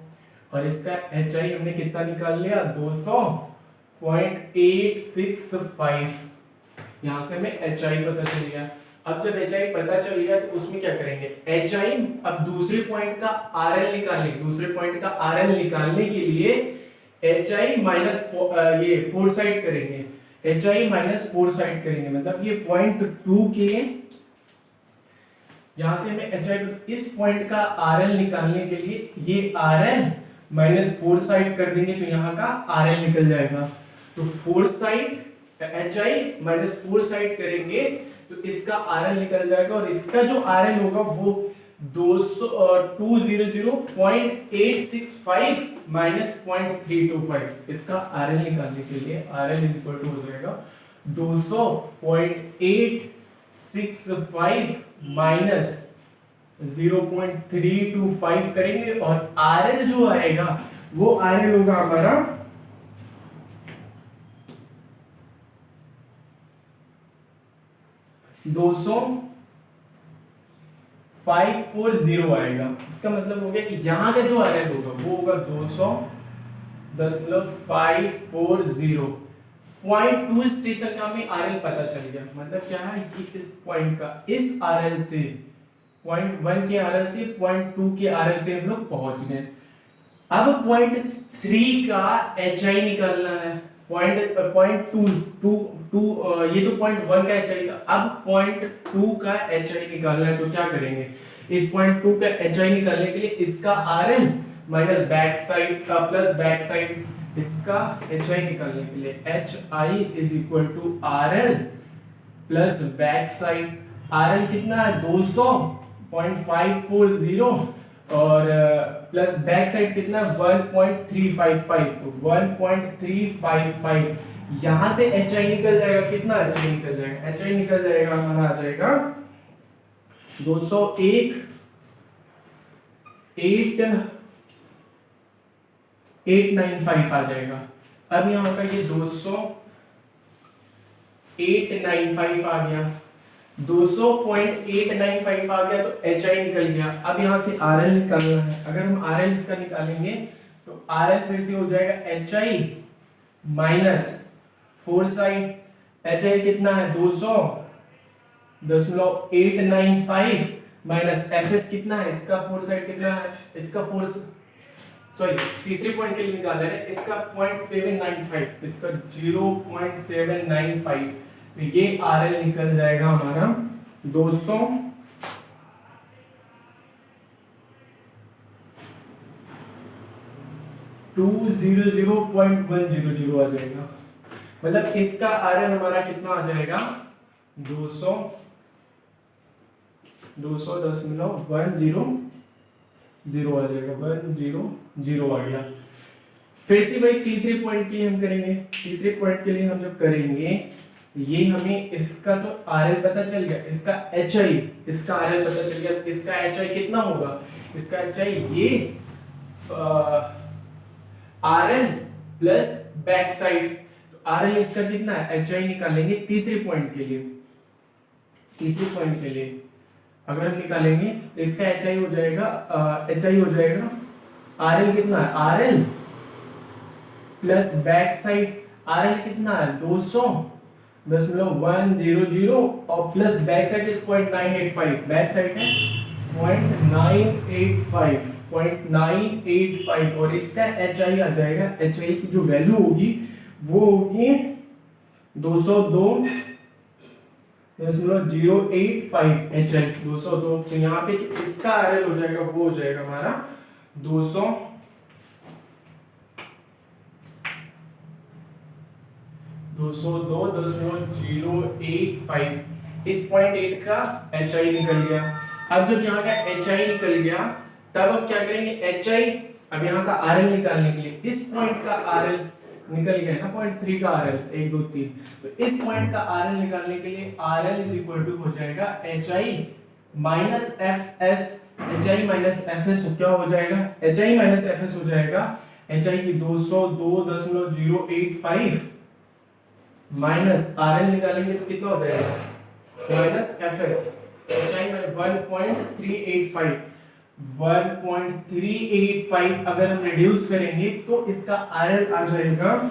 और इसका एचआई हमने कितना निकाल लिया? 200.865। यहां से हमें एचआई पता चल गया। अब जब एचआई पता चल गया तो उसमें क्या करेंगे? एचआई अब दूसरे पॉइंट का आरएल निकालने, दूसरे पॉइंट का आरएल निकालने के लिए एचआई माइनस ये 4 साइड करेंगे, एचआई माइनस 4 साइड करेंगे, मतलब ये पॉइंट 2 के यहाँ से हमें एच आई इस पॉइंट का आर एल निकालने के लिए ये R L minus fore side कर देंगे तो यहाँ का आर एल निकल जाएगा। तो four side H I minus fore side करेंगे तो इसका आर एल निकल जाएगा और इसका जो आर एल होगा वो 200.865 माइनस 0.325। इसका आर एल निकालने के लिए R L is equal to हो जाएगा 200.865 माइनस 0.325 करेंगे और आर एल जो आएगा वो आर एल होगा हमारा 200,540 आएगा। इसका मतलब हो गया कि यहाँ का जो आर एल होगा वो होगा 200.540। पॉइंट टू स्टेशन का हमें आर एल पता चल गया। मतलब क्या है कि इस पॉइंट का इस आर एल से पॉइंट वन के आर एल से पॉइंट टू के आर एल पे हम लोग पहुंच गए। अब पॉइंट थ्री का एच आई निकालना है। पॉइंट टू टू टू ये तो पॉइंट वन का एच आई था। अब पॉइंट टू का एच आई निकालना है तो क्या करेंगे, इस पॉइंट टू का एच आई निकालने के लिए इसका R L minus back side का प्लस बैक साइड, इसका एच आई निकालने के लिए H I is equal to R L plus back side. R L कितना है 200.540 और प्लस बैक साइड कितना 1.355 तो 1.355। यहां से एच आई निकल जाएगा, कितना एच आई निकल जाएगा, एच आई निकल जाएगा हमारा आ जाएगा 201.895 आ जाएगा। अब यहाँ का ये 200.895 आ गया, 200.895 आ गया तो एच आई निकल गया। अब यहाँ से आर एल निकालना है। अगर हम आर एल इसका निकालेंगे तो आर एल फिर से हो जाएगा H I minus fore side. H I कितना है 200.895 माइनस एफ एस कितना है, इसका फोर साइड कितना है, इसका फोर सॉरी तीसरे पॉइंट के लिए निकाल रहे हैं, इसका 0.795 इसका 0.795 तो ये आर एल निकल जाएगा हमारा 200.100 आ जाएगा। मतलब इसका आर एल हमारा कितना आ जाएगा 200.100 आ जाएगा, 100 आ गया। फिर से भाई तीसरे पॉइंट के लिए हम करेंगे। तीसरे पॉइंट के लिए हम जब करेंगे ये हमें इसका तो आर एल पता चल गया, इसका एच आई, इसका आर एल पता चल गया। इसका एच आई कितना होगा, इसका एच आई ये are L plus back side तो आर एल इसका कितना है, एच आई निकालेंगे तीसरे पॉइंट के लिए। तीसरे पॉइंट के लिए अगर हम निकालेंगे तो इसका एच आई हो जाएगा आर एल कितना है, are L plus back side R L कितना है 200.100 और plus back side 0.985, back side है 0.985 और इसका एच आई आ जाएगा। एच आई की जो वैल्यू होगी वो होगी 202.085 एच आई 202। तो यहाँ पे जो इसका आर एल हो जाएगा वो हो जाएगा हमारा 202.085। इस पॉइंट 8 का एच आई निकल गया। अब जब यहाँ का एच आई निकल गया तब अब क्या करेंगे, एच आई अब यहाँ का आर एल निकालने के लिए इस पॉइंट का आर एल निकल गया ना, पॉइंट 3 का आर एल 1 2 3 तो इस पॉइंट का आर एल निकालने के लिए R L is equal to हो जाएगा H I minus F S. H I minus F S क्या हो जाएगा, H I minus F S हो जाएगा एच आई की 202.085 माइनस आर एल निकालेंगे तो कितना हो जाएगा माइनस एफ एस। एच आई में 1.385 अगर हम रिड्यूस करेंगे तो इसका आर एल आ जाएगा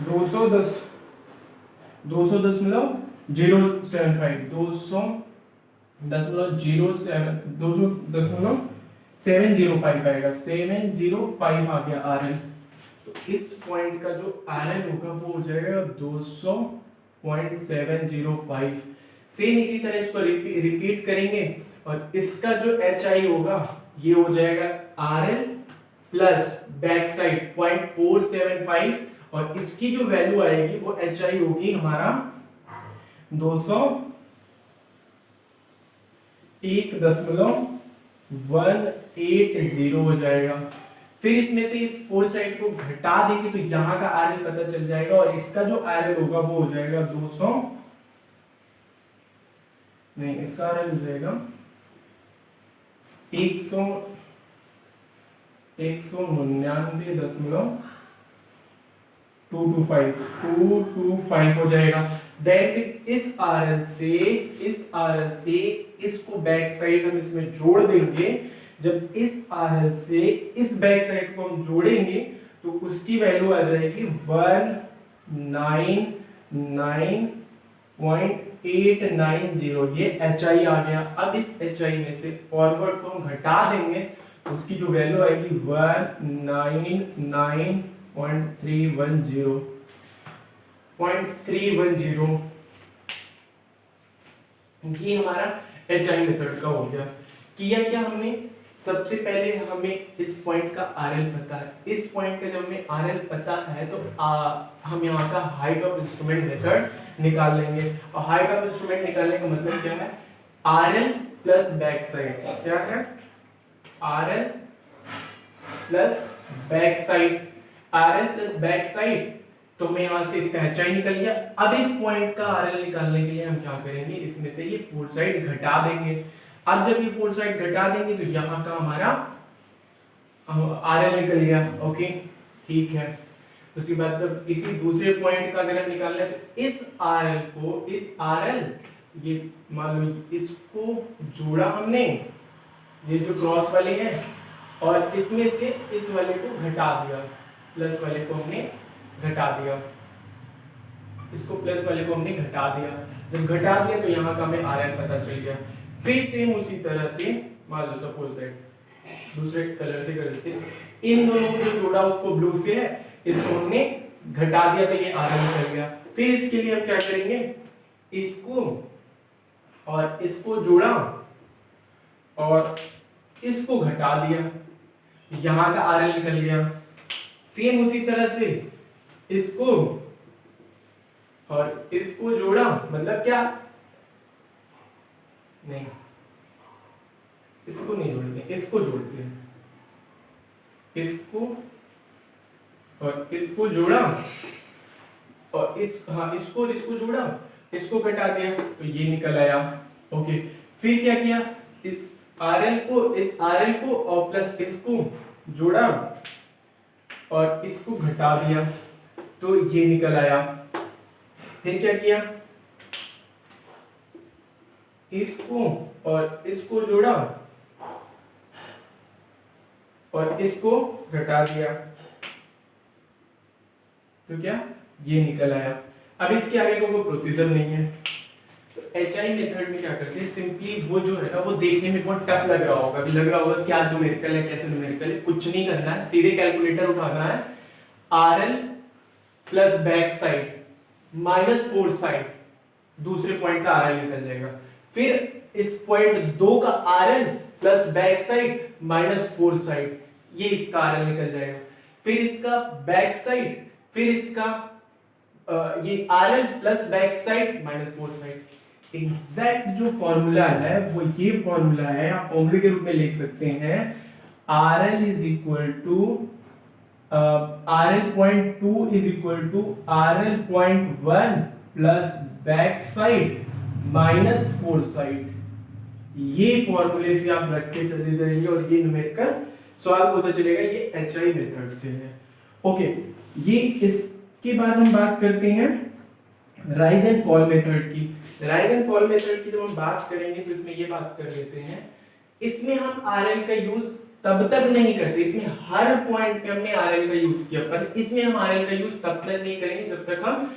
200.705 आएगा, 705 आ गया आर एल। तो इस पॉइंट का जो आर एल होगा वो हो जाएगा 200.705। सेम इसी तरह इसको रिपीट करेंगे और इसका जो एच आई होगा ये हो जाएगा are L plus back side 0.475 और इसकी जो वैल्यू आएगी वो एच आई होगी हमारा 201.180 हो जाएगा। फिर इसमें से इस फोर साइड को घटा देंगे तो यहां का आर एल पता चल जाएगा और इसका जो आर एल होगा वो हो जाएगा 200 नहीं इसका आर एल हो जाएगा 199.225 हो जाएगा। देन इस आरएल से इसको बैक साइड हम इसमें जोड़ देंगे। जब इस आरएल से इस बैक साइड को हम जोड़ेंगे तो उसकी वैल्यू आ जाएगी 199.890। ये एच आई आ गया। अब इस एच आई में से फॉरवर्ड को हम घटा देंगे तो उसकी जो वैल्यू आएगी 199.310 ये हमारा एच आई मेथड का हो गया। किया क्या हमने, सबसे पहले हमें इस पॉइंट का आरएल पता है। इस पॉइंट का जब हमें आरएल पता है तो हम यहाँ का हाइट ऑफ इंस्ट्रूमेंट मेथड निकाल लेंगे। और हाइट ऑफ इंस्ट्रूमेंट निकालने का मतलब क्या है, आरएल प्लस बैक साइड। क्या है, RL plus back side. RL plus back side तो मैं यहां से इसका एच आई निकल गया। अब इस पॉइंट का आरएल निकालने के लिए हम क्या करेंगे, इसमें से ये फोर साइड घटा देंगे। अब जब ये फोर साइड घटा देंगे तो यहाँ का हमारा आरएल निकल गया। ओके ठीक है। उसके बाद जब किसी दूसरे पॉइंट का अगर हम निकालना है तो इस आरएल को, इस आरएल ये मान लो इसको जोड़ा हमने, ये जो क्रॉस वाले हैं, और इसमें से इस वाले को घटा दिया, प्लस वाले को हमने घटा दिया, इसको प्लस वाले को हमने घटा दिया। जब घटा दिया तो यहाँ का हमें आरएल पता चल गया। फिर सेम उसी तरह से मान लो सपोज दैट दूसरे कलर से कर देते, इन दोनों को जो जोड़ा उसको ब्लू से है, इसको हमने घटा दिया तो ये आरएल निकल गया। फिर इसके लिए हम क्या करेंगे, इसको और इसको जोड़ा और इसको घटा दिया, यहां का आरएल निकल गया। सेम उसी तरह से इसको और इसको जोड़ा, मतलब क्या, नहीं इसको नहीं जोड़ते, इसको जोड़ते हैं, इसको और इसको जोड़ा और इसको और इसको जोड़ा, इसको घटा दिया तो ये निकल आया। ओके, फिर क्या किया, इस आरएल को और प्लस इसको जोड़ा और इसको घटा दिया तो ये निकल आया। फिर क्या किया, इसको और इसको जोड़ा और इसको घटा दिया तो क्या, ये निकल आया। अब इसके आगे का कोई प्रोसीजर नहीं है। तो एचआई मेथड में क्या करते हैं, सिंपली वो जो है ना, वो देखने में बहुत टफ लग रहा होगा क्या न्यूमेरिकल है, कैसे न्यूमेरिकल है, कुछ नहीं करना है, सीधे कैलकुलेटर उठाना है, RL plus back side minus fore side, दूसरे पॉइंट का आरएल निकल जाएगा। फिर इस पॉइंट 2 का RL plus back side minus fore side, ये इसका आरएल निकल जाएगा। फिर इसका बैक साइड, फिर इसका ये RL plus back side minus fore side. Exact जो फॉर्मूला है वो ये फॉर्मूला है, आप फॉर्मूले के रूप में लिख सकते हैं, RL is equal to RL.2 is equal to RL.1 plus back side minus fore side. ये फॉर्मूले से आप रख के चले जाएंगे और ये न्यूमेरिकल सॉल्व होता चलेगा। ये एचआई मेथड से है। ओके, ये इसके बाद हम बात करते हैं राइज एंड फॉल मेथड की। राइज एंड फॉल मेथड की जब हम बात करेंगे तो इसमें ये बात कर लेते हैं, इसमें हम आरएल का यूज तब तक नहीं करते, इसमें हर पॉइंट पे हमने आरएल का यूज किया, पर इसमें हम आरएल का यूज तब तक नहीं करेंगे जब तक हम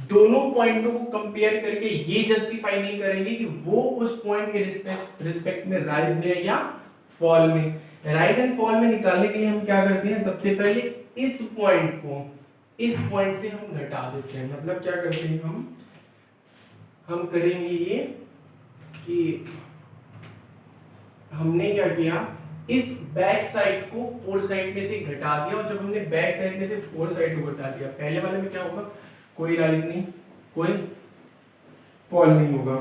दोनों पॉइंटों को कंपेयर करके ये जस्टिफाई नहीं करेंगे कि वो उस पॉइंट के रिस्पेक्ट में राइज में या फॉल में। राइज एंड फॉल में निकालने के लिए हम क्या करते हैं, सबसे पहले इस पॉइंट को इस पॉइंट से हम घटा देते हैं। मतलब क्या करते हैं, हम करेंगे ये कि हमने क्या किया, इस बैक साइड को फोर साइड में से घटा दिया, और जब हमने बैक साइड में से फोर साइड को घटा दिया, पहले वाले में क्या होगा, कोई राइज नहीं, कोई फॉल नहीं होगा।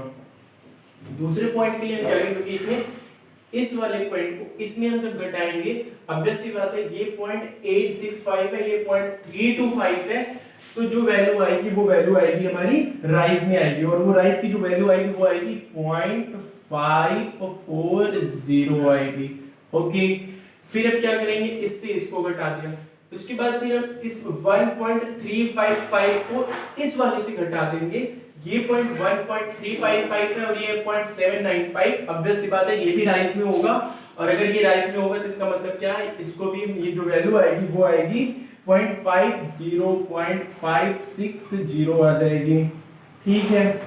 दूसरे पॉइंट के लिए हम क्या करेंगे, क्योंकि इसमें इस वाले पॉइंट को इसमें हम जब घटाएंगे, ऑब्वियस सी बात है, ये पॉइंट 865 है, ये पॉइंट 325 है, तो जो वैल्यू आएगी वो वैल्यू आएगी हमारी राइज में आएगी, और वो राइज की जो वैल्यू आएगी वो आएगी 0.540 आएगी। ओके, फिर अब क्या करेंगे, इससे इसको घटा दिया, उसके बाद फिर हम इस 1.355 को इस वाले से घटा देंगे, ये पॉइंट 1.355 है और ये 0.795, ऑब्वियस सी बात है ये भी राइज में होगा, और अगर ये राइज में होगा तो इसका मतलब क्या है, इसको भी ये जो वैल्यू आएगी वो आएगी 0.50 आ जाएगी। ठीक है,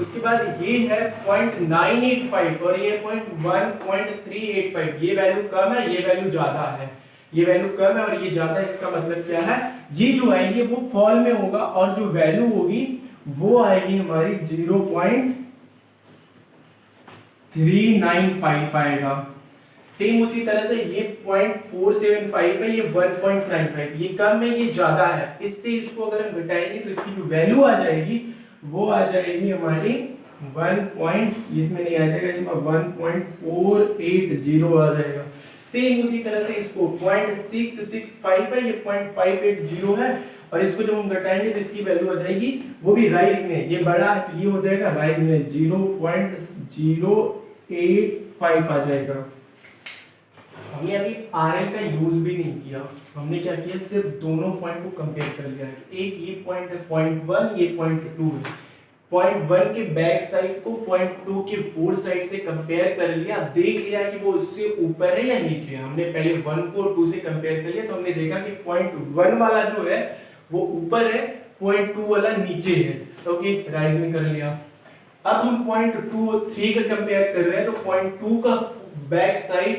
उसके बाद ये है 0.985 और ये 1.385, ये वैल्यू कम है, ये वैल्यू ज्यादा है, ये वैल्यू कम है और ये ज्यादा है, इसका मतलब क्या है, ये जो आएगी वो फॉल में होगा, और जो वैल्यू होगी वो आएगी हमारी 0.395 आएगा। सेम उसी तरह से ये 0.475 है, ये 1.95, ये कम है, ये ज्यादा है, इससे इसको अगर हम घटाएंगे तो इसकी जो वैल्यू आ जाएगी वो आ जाएगी हमारी 1. इसमें नहीं आ जाएगा, इसमें 1.480 आ जाएगा। सेम उसी तरह से इसको 0.665 है, ये 0.580 है, और इसको जब हम घटाएंगे तो इसकी वैल्यू आ जाएगी, वो भी राइज में, ये बड़ा है तो ये हो जाएगा राइज में 0.085 आ जाएगा। हमने अभी RL का यूज भी नहीं किया, हमने क्या किया, सिर्फ दोनों पॉइंट को कंपेयर कर लिया है, एक ये पॉइंट है 0.1, ये 0.2 है, 0.1 के बैक साइड को 0.2 के फोर साइड से कंपेयर कर लिया, देख लिया कि वो उससे ऊपर है या नीचे है। हमने पहले 1 को 2 से कंपेयर कर लिया, तो हमने देखा कि 0.1 वाला जो है वो ऊपर है, 0.2 वाला नीचे है, ओके, राइज में कर लिया। अब हम 0.2 और 3 का कंपेयर कर रहे हैं, तो 0.2 का बैक साइड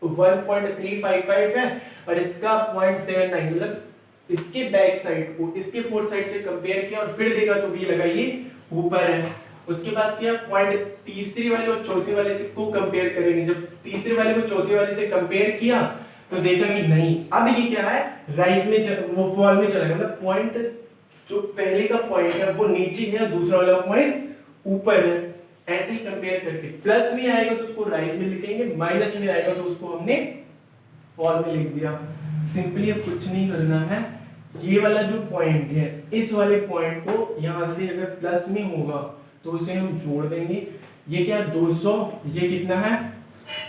1.355 है और इसका 0.79, मतलब इसके बैक साइड को इसके फोर साइड से कंपेयर किया और फिर देखा तो ये लगा ये ऊपर है। उसके बाद क्या, पॉइंट तीसरे वाले और चौथे वाले से को कंपेयर करेंगे, जब तीसरे वाले को चौथे वाले से कंपेयर किया तो देखा कि नहीं, अब ये क्या है, राइज में वो फॉल में चला गया, मतलब पॉइंट जो पहले का पॉइंट है वो नीचे है, दूसरा वाला पॉइंट ऊपर है। ऐसे ही कंपेयर करके प्लस में आएगा तो उसको राइज में लिखेंगे, माइनस में आएगा तो उसको हमने फॉल में लिख दिया। सिंपली अब कुछ नहीं करना है, ये वाला जो पॉइंट है इस वाले पॉइंट को यहां से अगर प्लस में होगा तो उसे हम जोड़ देंगे, ये क्या 200, ये कितना है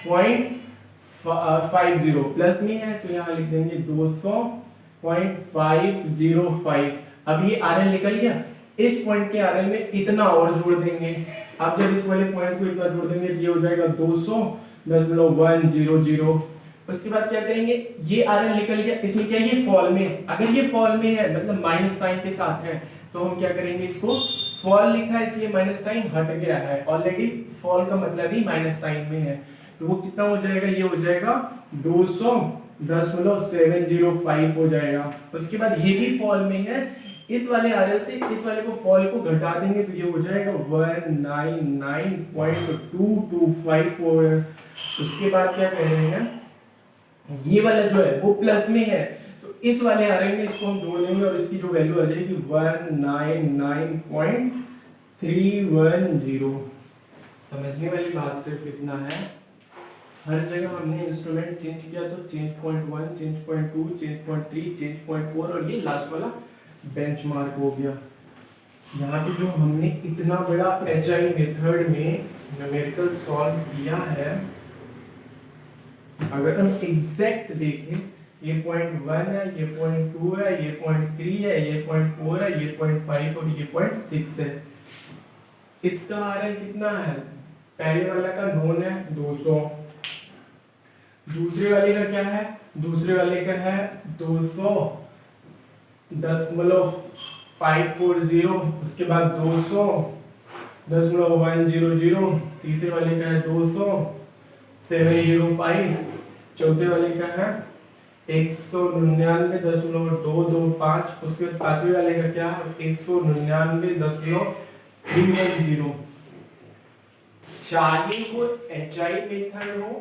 0.50, प्लस में है तो यहां लिख देंगे 200.505। अब ये RL निकल गया, इस पॉइंट के RL में इतना और जोड़ देंगे, अब जब इस वाले पॉइंट को इतना जोड़ देंगे ये हो जाएगा 200.100। उसके बाद क्या करेंगे, ये RL निकल गया, इसमें क्या ये फॉल में, अगर ये फॉल में है मतलब माइनस साइन के साथ है तो हम क्या करेंगे, इसको फॉल लिखा है इसलिए माइनस साइन हट गया है, ऑलरेडी फॉल का मतलब ही माइनस साइन में है, तो वो कितना हो जाएगा, ये हो जाएगा 200.705 हो जाएगा। उसके बाद ये भी फॉल में है, इस वाले RL से इस वाले को फॉल को घटा देंगे तो ये हो जाएगा 199.225। उसके बाद क्या कह रहे हैं, ये वाला जो है वो प्लस में है तो इस वाले RL में इसको हम जोड़ देंगे और इसकी जो वैल्यू आ जाएगी 199.310। समझने वाली बात सिर्फ इतना है, हर जगह हमने इंस्ट्रूमेंट चेंज किया तो चेंज 0.1, चेंज 0.2, चेंज 0.3, चेंज 0.4 और ये लास्ट वाला बेंचमार्क हो गया। यहाँ पे जो हमने इतना बड़ा HI मेथड में न्यूमेरिकल सॉल्व किया है, अगर हम एग्जैक्ट देखें, ये 0.1 है, ये 0.2 है, ये 0.3 है, ये 0.4 है, ये 0.5 और ये 0.6 है। इसका RL कितना है, पहले वाला का नोन है 200, दूसरे वाले का क्या है, दूसरे वाले का है 200.540, उसके बाद 200.100, तीसरे वाले का है 200.705, चौथे वाले का है 199.225, उसके बाद पांचवे वाले का क्या है 199.3 310, चाहे वो HI मेथड हो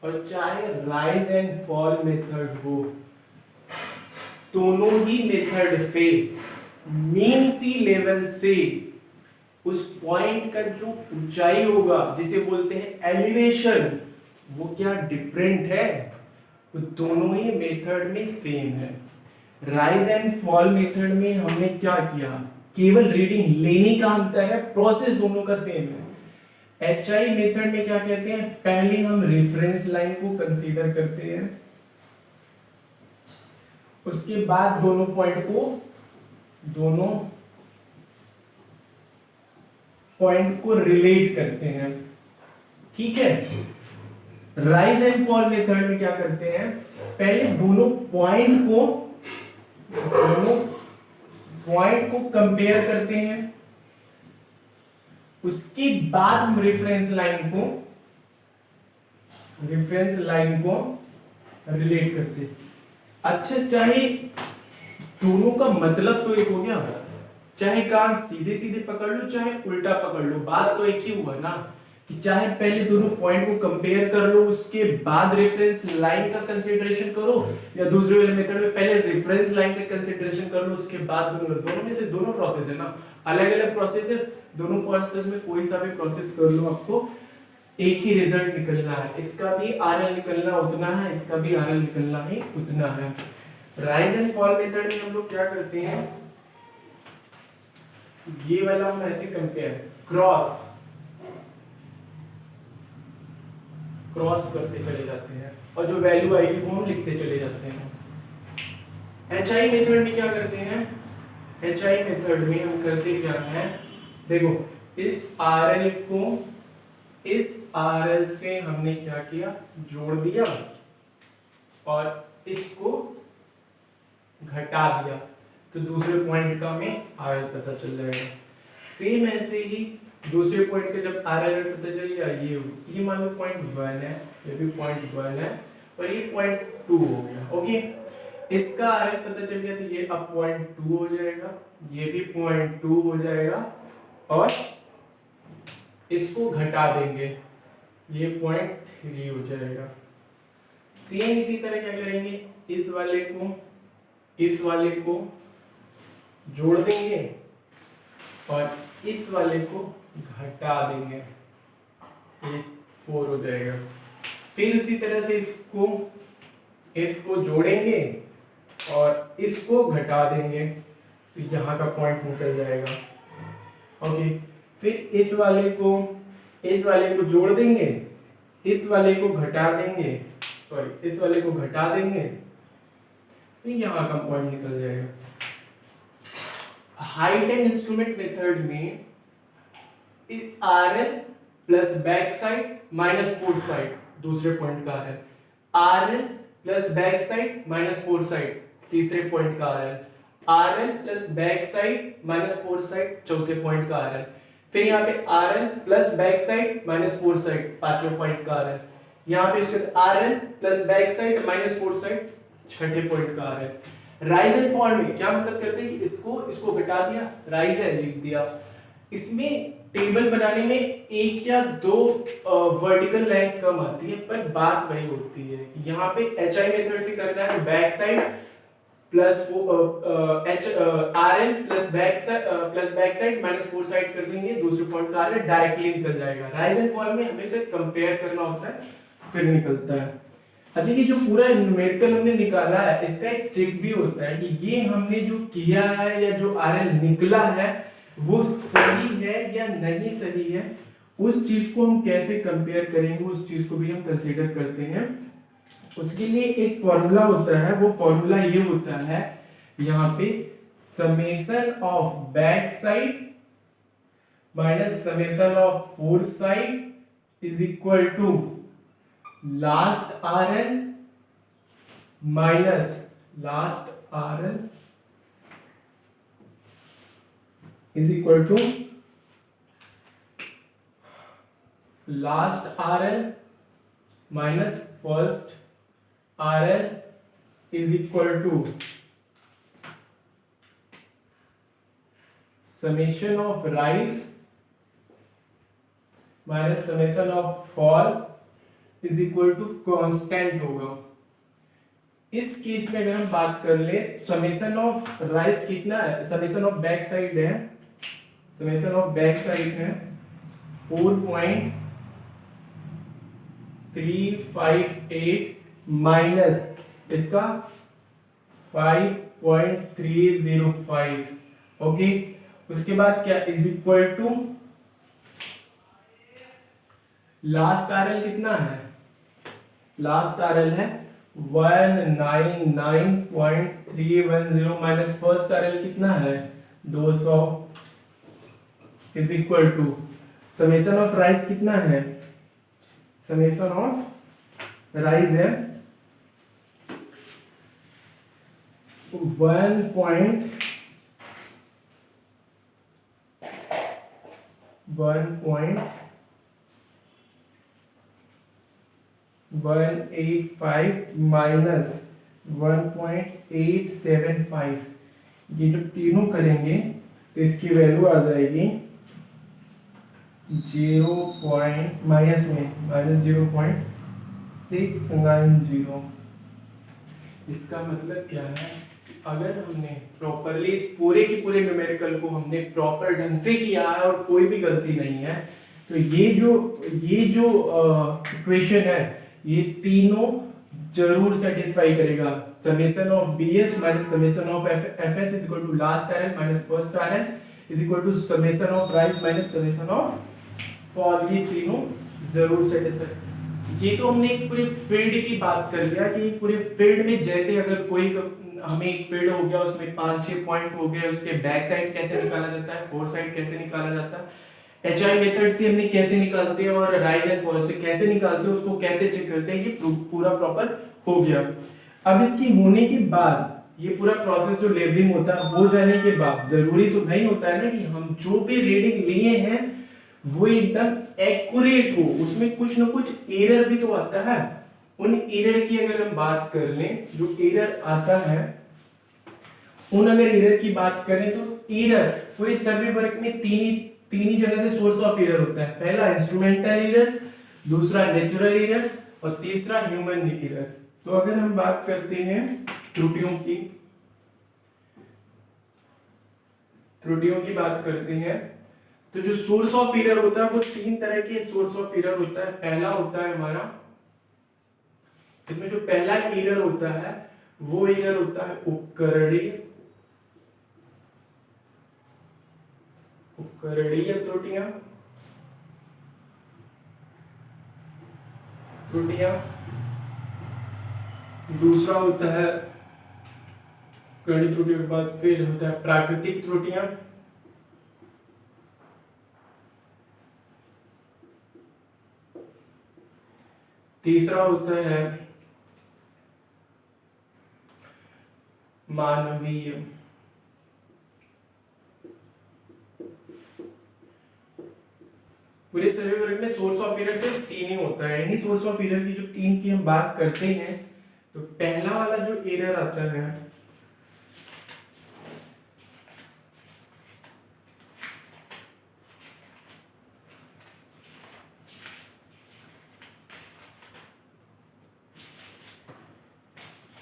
और चाहे राइज एंड फॉल मेथड हो, दोनों ही मेथड से मीन सी लेवल से उस पॉइंट का जो ऊंचाई होगा जिसे बोलते हैं एलिवेशन, वो क्या डिफरेंट है, वो दोनों ही मेथड में सेम है। राइज एंड फॉल मेथड में हमने क्या किया, केवल रीडिंग लेने का अंतर है, प्रोसेस दोनों का सेम है। एचआई मेथड में क्या कहते हैं, पहले हम रेफरेंस लाइन को कंसीडर करते हैं, उसके बाद दोनों पॉइंट को रिलेट करते हैं, ठीक है। राइज एंड फॉल मेथड में क्या करते हैं, पहले दोनों पॉइंट को कंपेयर करते हैं, उसके बाद हम रेफरेंस लाइन को रिलेट करते हैं। अच्छा, चाहे दोनों का मतलब तो एक हो गया, चाहे कान सीधे सीधे पकड़ लो चाहे उल्टा पकड़ लो, बात तो एक ही हुआ ना, कि चाहे पहले दोनों पॉइंट को कंपेयर कर लो उसके बाद रेफरेंस लाइन का कंसीडरेशन करो, या दूसरे वाले मेथड में पहले रेफरेंस लाइन का कंसीडरेशन कर लो उसके बाद दोनों में से दोनों प्रोसेस है ना, अलग अलग प्रोसेस है, दोनों प्रोसेस में कोई सा भी प्रोसेस कर लो आपको एक ही रिजल्ट निकलना है, इसका भी आरएल निकलना उतना है, इसका भी आरएल निकलना ही उतना है। राइज एंड फॉल मेथड में हम लोग क्या करते हैं, ये वाला हम ऐसे कंपेयर क्रॉस करते चले जाते हैं और जो वैल्यू आएगी वो हम लिखते चले जाते हैं। एचआई मेथड में क्या करते हैं, एचआई मेथड में हम करते क्या है, देखो इस आरएल से हमने क्या किया, जोड़ दिया और इसको घटा दिया, तो दूसरे पॉइंट का हमें आरएल पता चल जाएगा। सेम ऐसे ही दूसरे पॉइंट का जब आरएल पता चल गया, ये मान लो पॉइंट 1 है, ये भी पॉइंट 1 है और ये पॉइंट 2 हो गया, ओके। इसका आरएल पता चल गया तो ये अब पॉइंट 2 हो जाएगा, ये भी पॉइंट 2 हो जाएगा और इसको घटा देंगे, ये पॉइंट 3 हो जाएगा। सेम इसी तरह क्या करेंगे, इस वाले को जोड़ देंगे और इस वाले को घटा देंगे, ये 4 हो जाएगा। फिर उसी तरह से इसको जोड़ेंगे और इसको घटा देंगे तो यहाँ का पॉइंट निकल जाएगा, ओके। फिर इस वाले को जोड़ देंगे, इस वाले को घटा देंगे, इस वाले को घटा देंगे तो यहाँ का पॉइंट निकल जाएगा। हाइट एंड इंस्ट्रूमेंट मेथड में RL plus back side minus fourth side, दूसरे पॉइंट का RL, RL plus back side minus fourth side, तीसरे पॉइंट का RL, RL plus back side minus fourth side, चौथे पॉइंट का RL, फिर यहाँ पे RL plus back side minus fourth side, पांचवें पॉइंट का आरएल, यहाँ पे RL plus back side minus fourth side, छठे पॉइंट का आरएल। राइज एंड फॉल में क्या मतलब करते हैं कि इसको घटा दिया, राइज है लिख दिया। इसमें टेबल बनाने में एक या दो वर्टिकल लाइंस कम आती है, पर बात वही होती है कि यहाँ पे एचआई मेथड से करना है तो back side plus RL plus back side minus fore side कर देंगे, दूसरे पॉइंट का आरएल डायरेक्टली निकल जाएगा। राइज एंड फॉल में हमें से कंपेयर करना होता है फिर निकलता है। अच्छा, ये जो पूरा न्यूमेरिकल हमने निकाला है इसका एक चेक भी होता है कि ये हमने जो किया है या जो आरएल निकला है वो सही है या नहीं सही है, उस चीज को हम कैसे कंपेयर करेंगे उस चीज को भी हम कंसीडर करते हैं। उसके लिए एक फॉर्मूला होता है, वो फॉर्मूला ये होता है यहाँ पे summation of back side minus summation of fourth side is equal to last RL minus last RL is equal to last RL minus first RL is equal to summation of rise minus summation of fall is equal to constant होगा। इस case में अगर हम बात कर ले, summation of rise कितना है, समेशन ऑफ बैक साइड है, समेशन ऑफ बैक साइड है 4.358 माइनस इसका 5.305। ओके, उसके बाद क्या is equal to last RL कितना है, लास्ट आरएल है 199.310 माइनस फर्स्ट आरएल कितना है 200 is equal to summation of rise कितना है, समेशन ऑफ राइज है 1.185 माइनस 1.875। ये जो तीनों करेंगे तो इसकी वैल्यू आ जाएगी 0.690। इसका मतलब क्या है, अगर हमने प्रॉपरली इस पूरे के पूरे न्यूमेरिकल को हमने प्रॉपर ढंग से किया है और कोई भी गलती नहीं है, तो ये जो इक्वेशन है ये तीनों जरूर सेटिस्फाई करेगा। Summation of bs minus summation of fs is equal to last RL minus first RL is equal to summation of rise minus summation of fall, ये तीनों जरूर सेटिस्फाई। ये तो हमने एक पूरे फील्ड की बात कर लिया कि पूरे फील्ड में जैसे अगर कोई हमें एक फील्ड हो गया उसमें 5-6 पॉइंट हो गए, उसके बैक साइड कैसे निकाला जाता है, फोर साइड कैसे निकाला जाता है, एचआई मेथड से हमने कैसे निकालते हैं और राइज एंड फॉल से कैसे निकालते हैं, उसको कैसे चेक करते हैं, ये पूरा प्रॉपर हो गया। अब इसकी होने के बाद ये पूरा प्रोसेस जो लेबलिंग होता है हो जाने के बाद जरूरी तो नहीं होता है ना कि हम जो भी रीडिंग लिए हैं वो एकदम एक्यूरेट हो, उसमें कुछ ना कुछ एरर भी तो आता है। उन एरर की अगर हम बात कर लें, जो एरर आता है उन अगर एरर की बात करें तो एरर पूरे सर्वे वर्क में तीन ही जगह से सोर्स ऑफ एरर होता है। पहला इंस्ट्रूमेंटल एरर, दूसरा नेचुरल एरर और तीसरा ह्यूमन एरर। तो अगर हम बात करते हैं त्रुटियों की बात करते हैं तो जो सोर्स ऑफ एरर होता है वो तीन तरह के सोर्स ऑफ एरर होता है। पहला होता है हमारा, इसमें जो पहला एरर होता है वो एरर होता है उपकरणीय त्रुटियां। दूसरा होता है उपकरणीय त्रुटियों के बाद फिर होता है प्राकृतिक त्रुटियां। तीसरा होता है मानवीय। पूरे सर्वे वर्क में सोर्स ऑफ एरर सिर्फ तीन ही होता है। इन्हीं सोर्स ऑफ एरर की जो तीन की हम बात करते हैं तो पहला वाला जो एरर आता है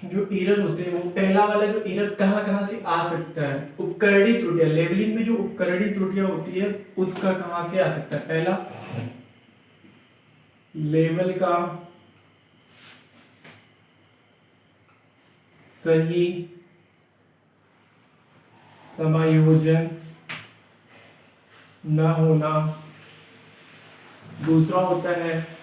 जो एरर होते हैं वो पहला वाला जो एरर कहां से आ सकता है, उपकरणीय त्रुटियां। लेवलिंग में जो उपकरणीय त्रुटियां होती है उसका कहां से आ सकता है। पहला लेवल का सही समायोजन न होना। दूसरा होता है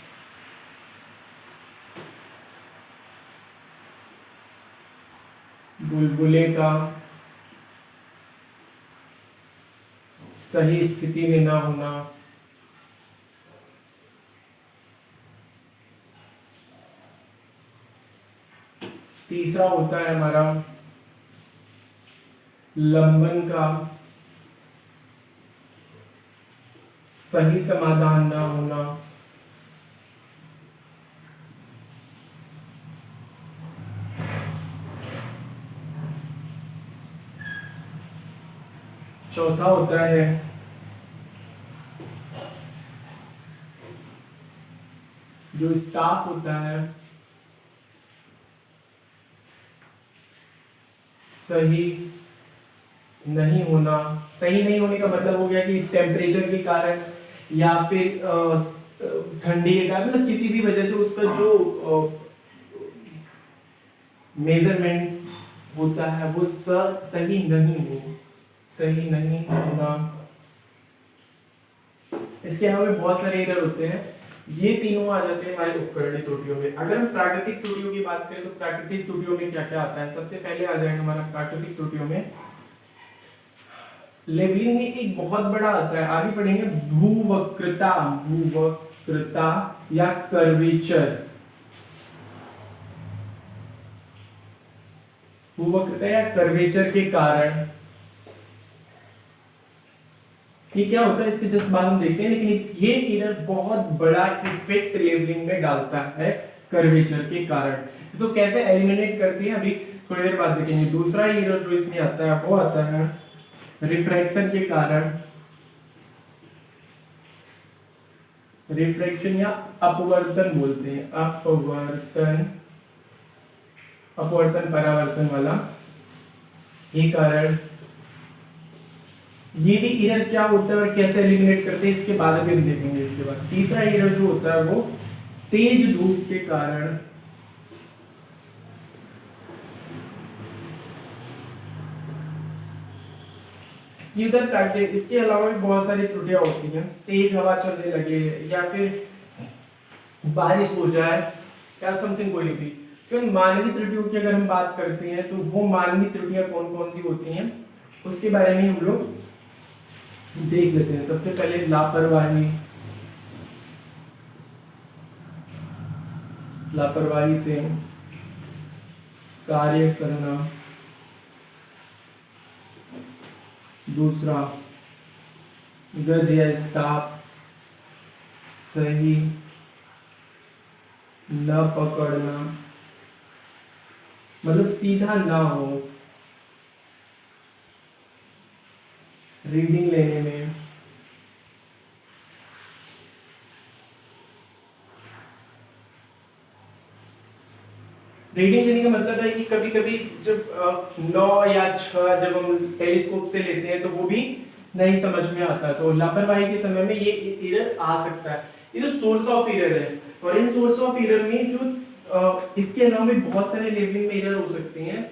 बुलबुले का सही स्थिति में ना होना। तीसरा होता है हमारा लंबन का सही समाधान ना होना। चौथा होता है जो स्टाफ होता है सही नहीं होना, सही नहीं होने का मतलब हो गया कि टेम्परेचर के कारण या फिर ठंडी के कारण, मतलब किसी भी वजह से उसका जो मेजरमेंट होता है वो सही नहीं हो, सही नहीं होना। इसके अलावा बहुत सारे एरर होते हैं, ये तीनों आ जाते हैं हमारे उपकरणीय त्रुटियों में। अगर हम प्राकृतिक त्रुटियों की बात करें तो प्राकृतिक त्रुटियों में क्या क्या आता है, सबसे पहले आ जाएगा हमारा प्राकृतिक त्रुटियों में लेबलिंग में एक बहुत बड़ा आता है, आगे पढ़ेंगे, भूवक्रता, भूवक्रता या कर्वेचर, भूवक्रता या कर्वेचर के कारण ये क्या होता है, इसके जस्ट बाद हम देखते हैं, लेकिन ये एरर बहुत बड़ा इफेक्ट लेबलिंग में डालता है कर्वेचर के कारण। तो कैसे एलिमिनेट करती है अभी थोड़ी देर बाद देखेंगे। दूसरा एरर जो इसमें आता है वो आता है रिफ्रैक्शन के कारण, रिफ्रैक्शन या अपवर्तन बोलते हैं, अपवर्तन, अपवर्तन परावर्तन वाला ये कारण। ये भी एरर क्या होता है और कैसे एलिमिनेट करते हैं इसके बाद अभी हम देखेंगे। इसके बाद तीसरा एरर जो होता है वो तेज धूप के कारण, ये उधर काटते। इसके अलावा भी बहुत सारी त्रुटियां होती हैं, तेज हवा चलने लगे या फिर बारिश हो जाए या समथिंग कोई भी। तो मानवीय त्रुटियों की अगर हम बात करते हैं तो वो मानवीय त्रुटियां कौन कौन सी होती हैं उसके बारे में हम लोग देख लेते हैं। सबसे पहले लापरवाही, लापरवाही से कार्य करना। दूसरा गज या स्टाफ सही न पकड़ना, मतलब सीधा ना हो रीडिंग लेने में। रीडिंग लेने का मतलब है कि कभी कभी जब 9 या 6 जब हम टेलीस्कोप से लेते हैं तो वो भी नहीं समझ में आता, तो लापरवाही के समय में ये एरर आ सकता है। ये तो सोर्स ऑफ एरर है, और इन सोर्स ऑफ एरर में जो इसके अलावा भी बहुत सारे लेबलिंग में एरर हो सकते हैं।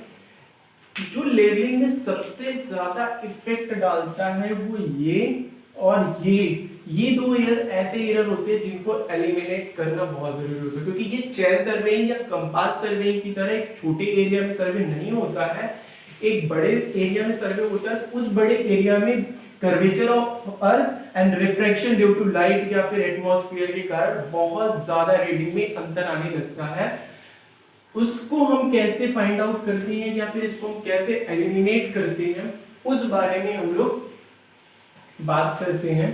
जो लेबलिंग में सबसे ज्यादा इफेक्ट डालता है वो ये और ये दो एरर ऐसे एरर होते हैं जिनको एलिमिनेट करना बहुत जरूरी होता है, क्योंकि ये चेन सर्वेइंग या कंपास सर्वेइंग की तरह एक छोटे एरिया में सर्वे नहीं होता है, एक बड़े एरिया में सर्वे होता है। उस बड़े एरिया में curvature of earth and refraction due to light या फिर एटमॉस्फेयर के कारण बहुत ज्यादा रीडिंग में अंतर आने लगता है। उसको हम कैसे फाइंड आउट करते हैं या फिर इसको हम कैसे एलिमिनेट करते हैं उस बारे में हम लोग बात करते हैं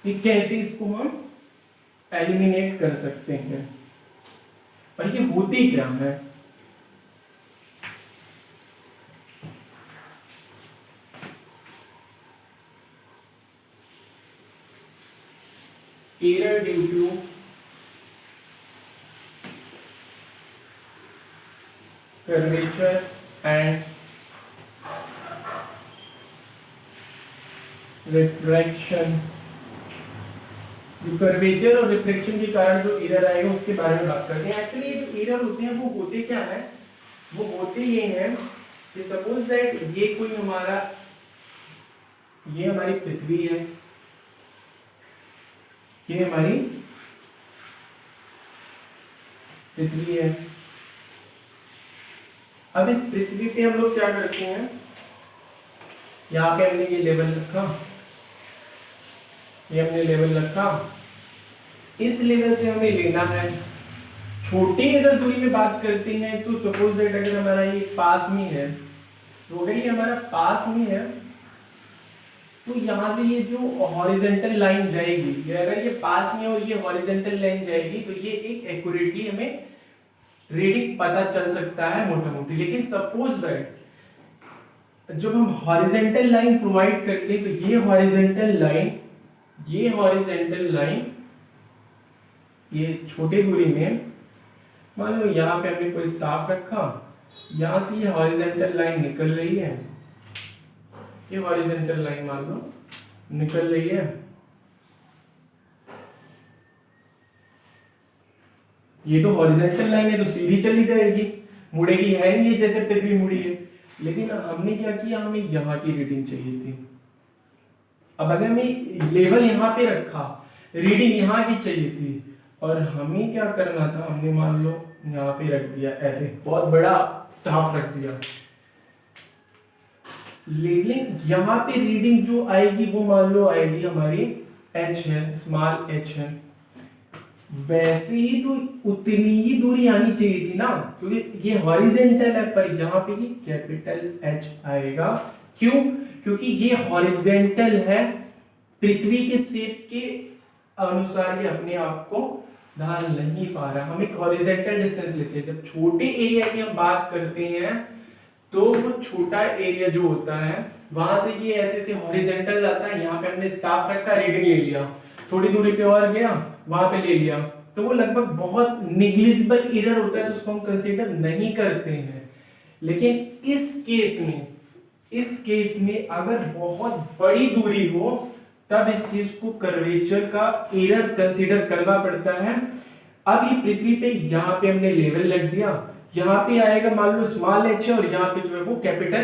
कि कैसे इसको हम एलिमिनेट कर सकते हैं और ये होती क्या है। Error due to curvature and refraction. जो कर्वेचर और रिफ्लेक्शन के कारण जो एरर आएगा उसके बारे में बात करते हैं। एक्चुअली ये जो एरर होते हैं वो होते क्या है, वो होते ये हैं कि सपोज दैट ये कोई हमारा, ये हमारी पृथ्वी है, ये हमारी पृथ्वी है। अब इस पृथ्वी पे हम लोग क्या करते हैं, यहाँ पे हमने ये लेवल रखा, ये हमने लेवल रखा, इस लेवल से हमें लेना है। छोटी अगर दूरी में बात करते हैं तो सपोज दैट अगर हमारा ये पास में है, तो अगर ये हमारा पास में है तो यहाँ से ये जो हॉरिजॉन्टल लाइन जाएगी, अगर ये पास में और ये हॉरिजॉन्टल लाइन जाएगी तो ये एक एक्यूरेटली हमें रीडिंग पता चल सकता है मोटा मोटी। लेकिन सपोज दैट जब हम हॉरिजॉन्टल लाइन प्रोवाइड करते हैं तो ये हॉरिजॉन्टल लाइन ये छोटे दूरी में मान लो यहाँ पे हमने कोई स्टाफ रखा, यहाँ से ये हॉरिजेंटल लाइन निकल रही है, ये हॉरिजेंटल लाइन मान लो निकल रही है, ये तो हॉरिजेंटल लाइन है तो सीधी चली जाएगी, मुड़ेगी है नहीं, जैसे पृथ्वी मुड़ी है। लेकिन हमने क्या किया, हमें यहाँ की रीडिंग चाहिए थी। अब अगर हमें लेवल यहाँ पे रखा, रीडिंग यहाँ की चाहिए थी, और हमें क्या करना था, हमने मान लो यहाँ पे रख दिया, ऐसे बहुत बड़ा स्टाफ रख दिया। लेवलिंग यहाँ पे रीडिंग जो आएगी वो मान लो आएगी हमारी h है, स्मॉल h है, वैसे ही तो उतनी ही दूरी आनी चाहिए थी ना, क्योंकि ये हॉरिजेंटल है, पर यहाँ पे ये कैपिटल H आएगा। क्यों? क्योंकि ये हॉरिजेंटल है, पृथ्वी के शेप के अनुसार ये अपने आप को ढाल नहीं पा रहा। हम एक हॉरिजेंटल डिस्टेंस लेते हैं, जब छोटे एरिया की हम बात करते हैं तो वो छोटा एरिया जो होता है वहां से ये ऐसे ऐसे हॉरिजेंटल जाता है, यहाँ पे हमने स्टाफ रखा, रीडिंग ले लिया, थोड़ी दूरी पे और गया, वहां पे ले लिया, तो वो लगभग बहुत निग्लिजिबल एरर होता है, तो उसको हम कंसीडर नहीं करते हैं। लेकिन इस केस में अगर बहुत बड़ी दूरी हो तब इस चीज को कर्वेचर का एरर कंसीडर करना पड़ता है। अब ये पृथ्वी पे यहाँ पे हमने लेवल लग दिया, यहाँ पे आएगा मान लो स्मॉल h है, और यहाँ पे जो है वो कैपिटल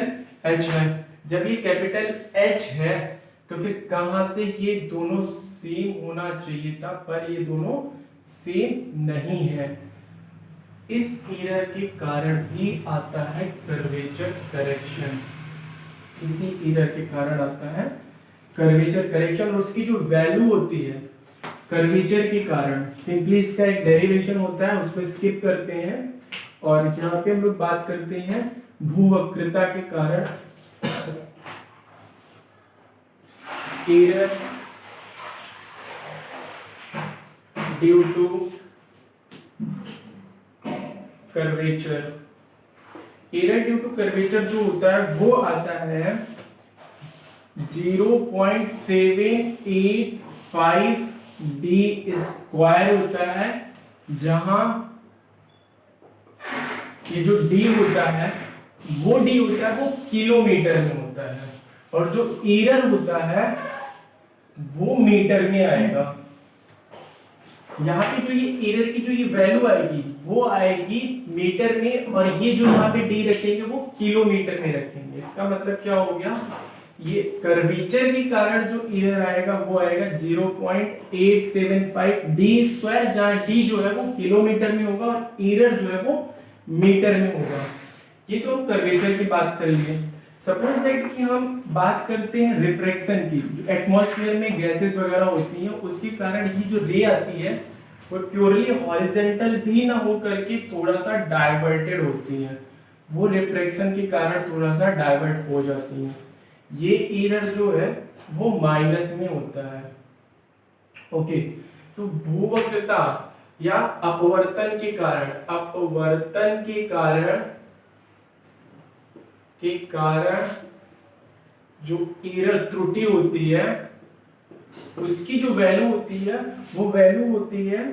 H है। जब ये कैपिटल H है तो फिर कहां से ये दोनों सेम होना चाहिए था, पर ये दोनों सेम नहीं है। इस एरर के कारण ही आता है कर्वेचर करेक्शन, इसी एरर के कारण आता है कर्वेचर करेक्शन, और उसकी जो वैल्यू होती है कर्वेचर के कारण, सिंपली इसका एक डेरिवेशन होता है, उसको स्किप करते हैं, और यहाँ पे हम लोग बात करते हैं भूवक्रता के कारण error due to curvature. Error due to curvature जो होता है वो आता है 0.785 डी स्क्वायर होता है, जहां ये जो डी होता है वो किलोमीटर में होता है, और जो एरर होता है वो मीटर में आएगा। यहाँ पे जो ये एरर की जो ये वैल्यू आएगी वो आएगी मीटर में, और ये जो यहाँ पे डी रखेंगे वो किलोमीटर में रखेंगे। इसका मतलब क्या हो गया, ये कर्वेचर के कारण जो एरर आएगा वो आएगा 0.875 डी स्क्वायर, जहां डी जो है वो किलोमीटर में होगा और एरर जो है वो मीटर में होगा। ये तो कर्वेचर की बात कर लिए। सपोज दैट कि हम बात करते हैं रिफ्रैक्शन की, जो एटमॉस्फेयर में गैसेस वगैरह होती हैं उसके कारण ये जो रे आती है वो प्योरली हॉरिजेंटल भी ना हो करके थोड़ा सा डाइवर्टेड होती है, वो रिफ्रैक्शन के कारण थोड़ा सा डाइवर्ट हो जाती है। ये एरर जो है वो माइनस में होता है। ओके, तो भूवक्रता या अपवर्तन के कारण जो एरर त्रुटि होती है उसकी जो वैल्यू होती है वो वैल्यू होती है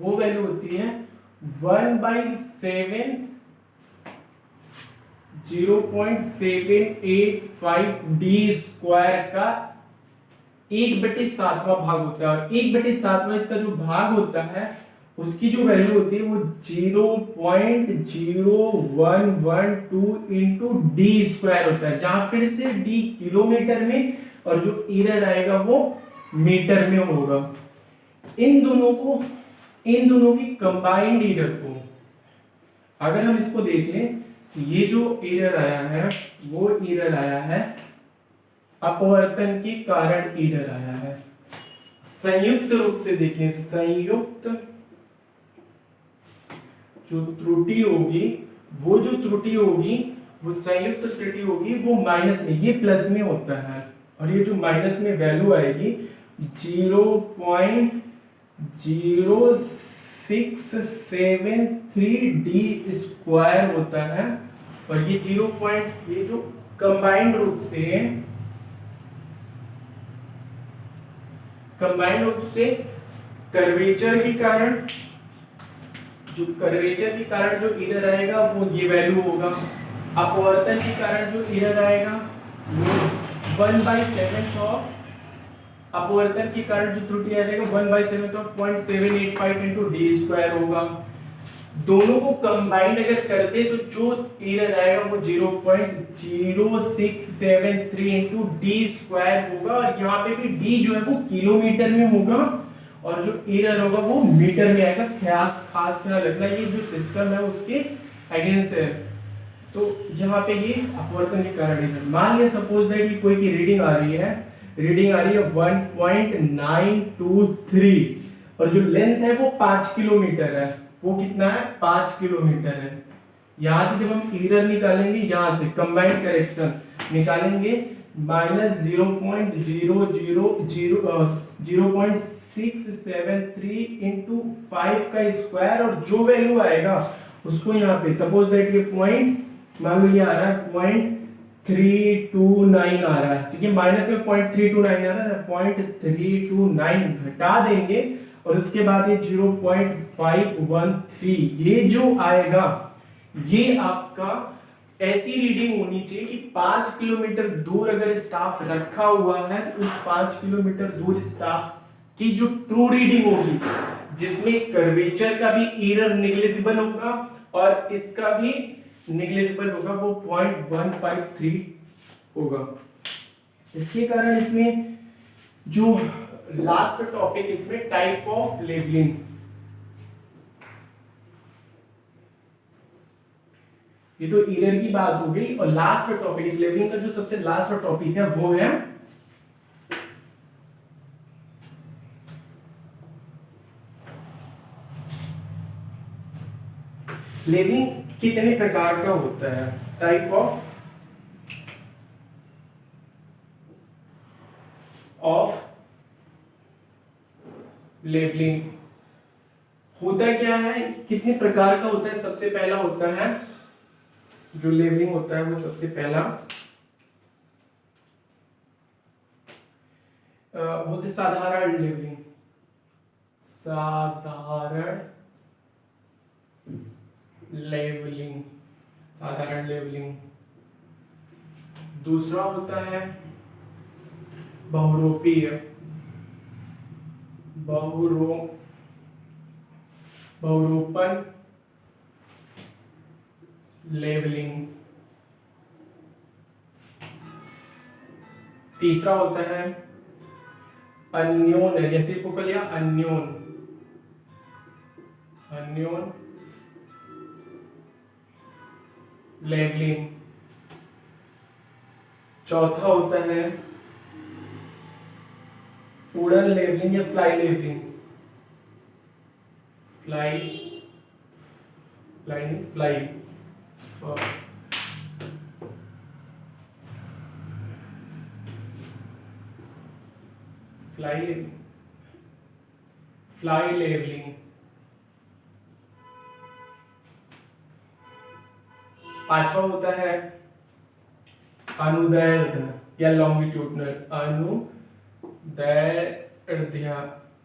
1/7 0.785 डी स्क्वायर का 1/7 भाग होता है, और 1/7 इसका जो भाग होता है उसकी जो वैल्यू होती है वो 0.0112 इंटू डी स्क्वायर होता है, जहां फिर से डी किलोमीटर में और जो एरर आएगा वो मीटर में होगा। इन दोनों की कंबाइंड एरर को अगर हम इसको देख लें तो ये जो एरर आया है वो एरर आया है अपवर्तन के कारण एरर आया है। संयुक्त रूप से देखें, संयुक्त जो त्रुटि होगी वो संयुक्त त्रुटि होगी वो माइनस में, ये प्लस में होता है, और ये जो माइनस में वैल्यू आएगी 0.0673 डी स्क्वायर होता है, और ये ये जो कंबाइंड रूप से कंबाइंड रूप से कर्वेचर के कारण, जो कर्वेचर के कारण जो एरर आएगा वो ये वैल्यू होगा। अपवर्तन के कारण जो एरर आएगा वो 1/7 ऑफ, अपवर्तन के कारण जो त्रुटि आएगा 1/7 ऑफ 0.785 इंटू डी स्क्वायर होगा। दोनों को कंबाइंड अगर करते तो जो एरर आएगा वो 0.0673 इंटू डी स्क्वायर होगा, और यहाँ पे भी डी जो है वो किलोमीटर में होगा और जो एरर होगा वो मीटर में आएगा। खास ख्याल रखना, ये जो सिस्टम है उसके अगेंस्ट है। तो यहाँ पे ये अपवर्तन के कारण है। मान लिया सपोज दैट कि कोई की रीडिंग आ रही है 1.923 और जो लेंथ है वो 5 किलोमीटर है। वो कितना है? 5 किलोमीटर है। यहां से जब हम एरर निकालेंगे, यहां से कंबाइंड करेक्शन निकालेंगे -0.0673 इंटू 5 का स्क्वायर, और जो वैल्यू आएगा उसको यहाँ पे सपोज दैट ये पॉइंट मान लो ये आ रहा है 0.329 आ रहा है, ठीक है, माइनस में 0.329 आ रहा है, 0.329 घटा देंगे और उसके बाद ये 0.513 ये जो आएगा ये आपका ऐसी रीडिंग होनी चाहिए कि 5 किलोमीटर दूर अगर स्टाफ रखा हुआ है तो उस 5 किलोमीटर दूर स्टाफ की जो ट्रू रीडिंग होगी जिसमें कर्वेचर का भी एरर नेग्लिजिबल होगा और इसका भी नेग्लिजिबल होगा, वो 0.153 होगा। इसके कारण इसमें जो लास्ट टॉपिक इसमें टाइप ऑफ लेबलिंग, ये तो एरर की बात हो गई, और लास्ट टॉपिक इस लेबलिंग का जो सबसे लास्ट टॉपिक है वो है लेबलिंग कितने प्रकार का होता है। टाइप ऑफ लेबलिंग होता क्या है, कितने प्रकार का होता है। सबसे पहला होता है जो लेबलिंग होता है वो सबसे पहला होते साधारण लेबलिंग, साधारण लेबलिंग, साधारण लेबलिंग। दूसरा होता है बहुरूपीय, बहुरूपन लेबलिंग। तीसरा होता है अन्योन, रेसिप्रोकल या अन्योन लेबलिंग। चौथा होता है उड़न लेबलिंग या फ्लाई लेबलिंग, फ्लाई लेबलिंग। पांचवा होता है अनुदैर्ध्य या लॉन्गिट्यूडनल, अनुदैर्ध्य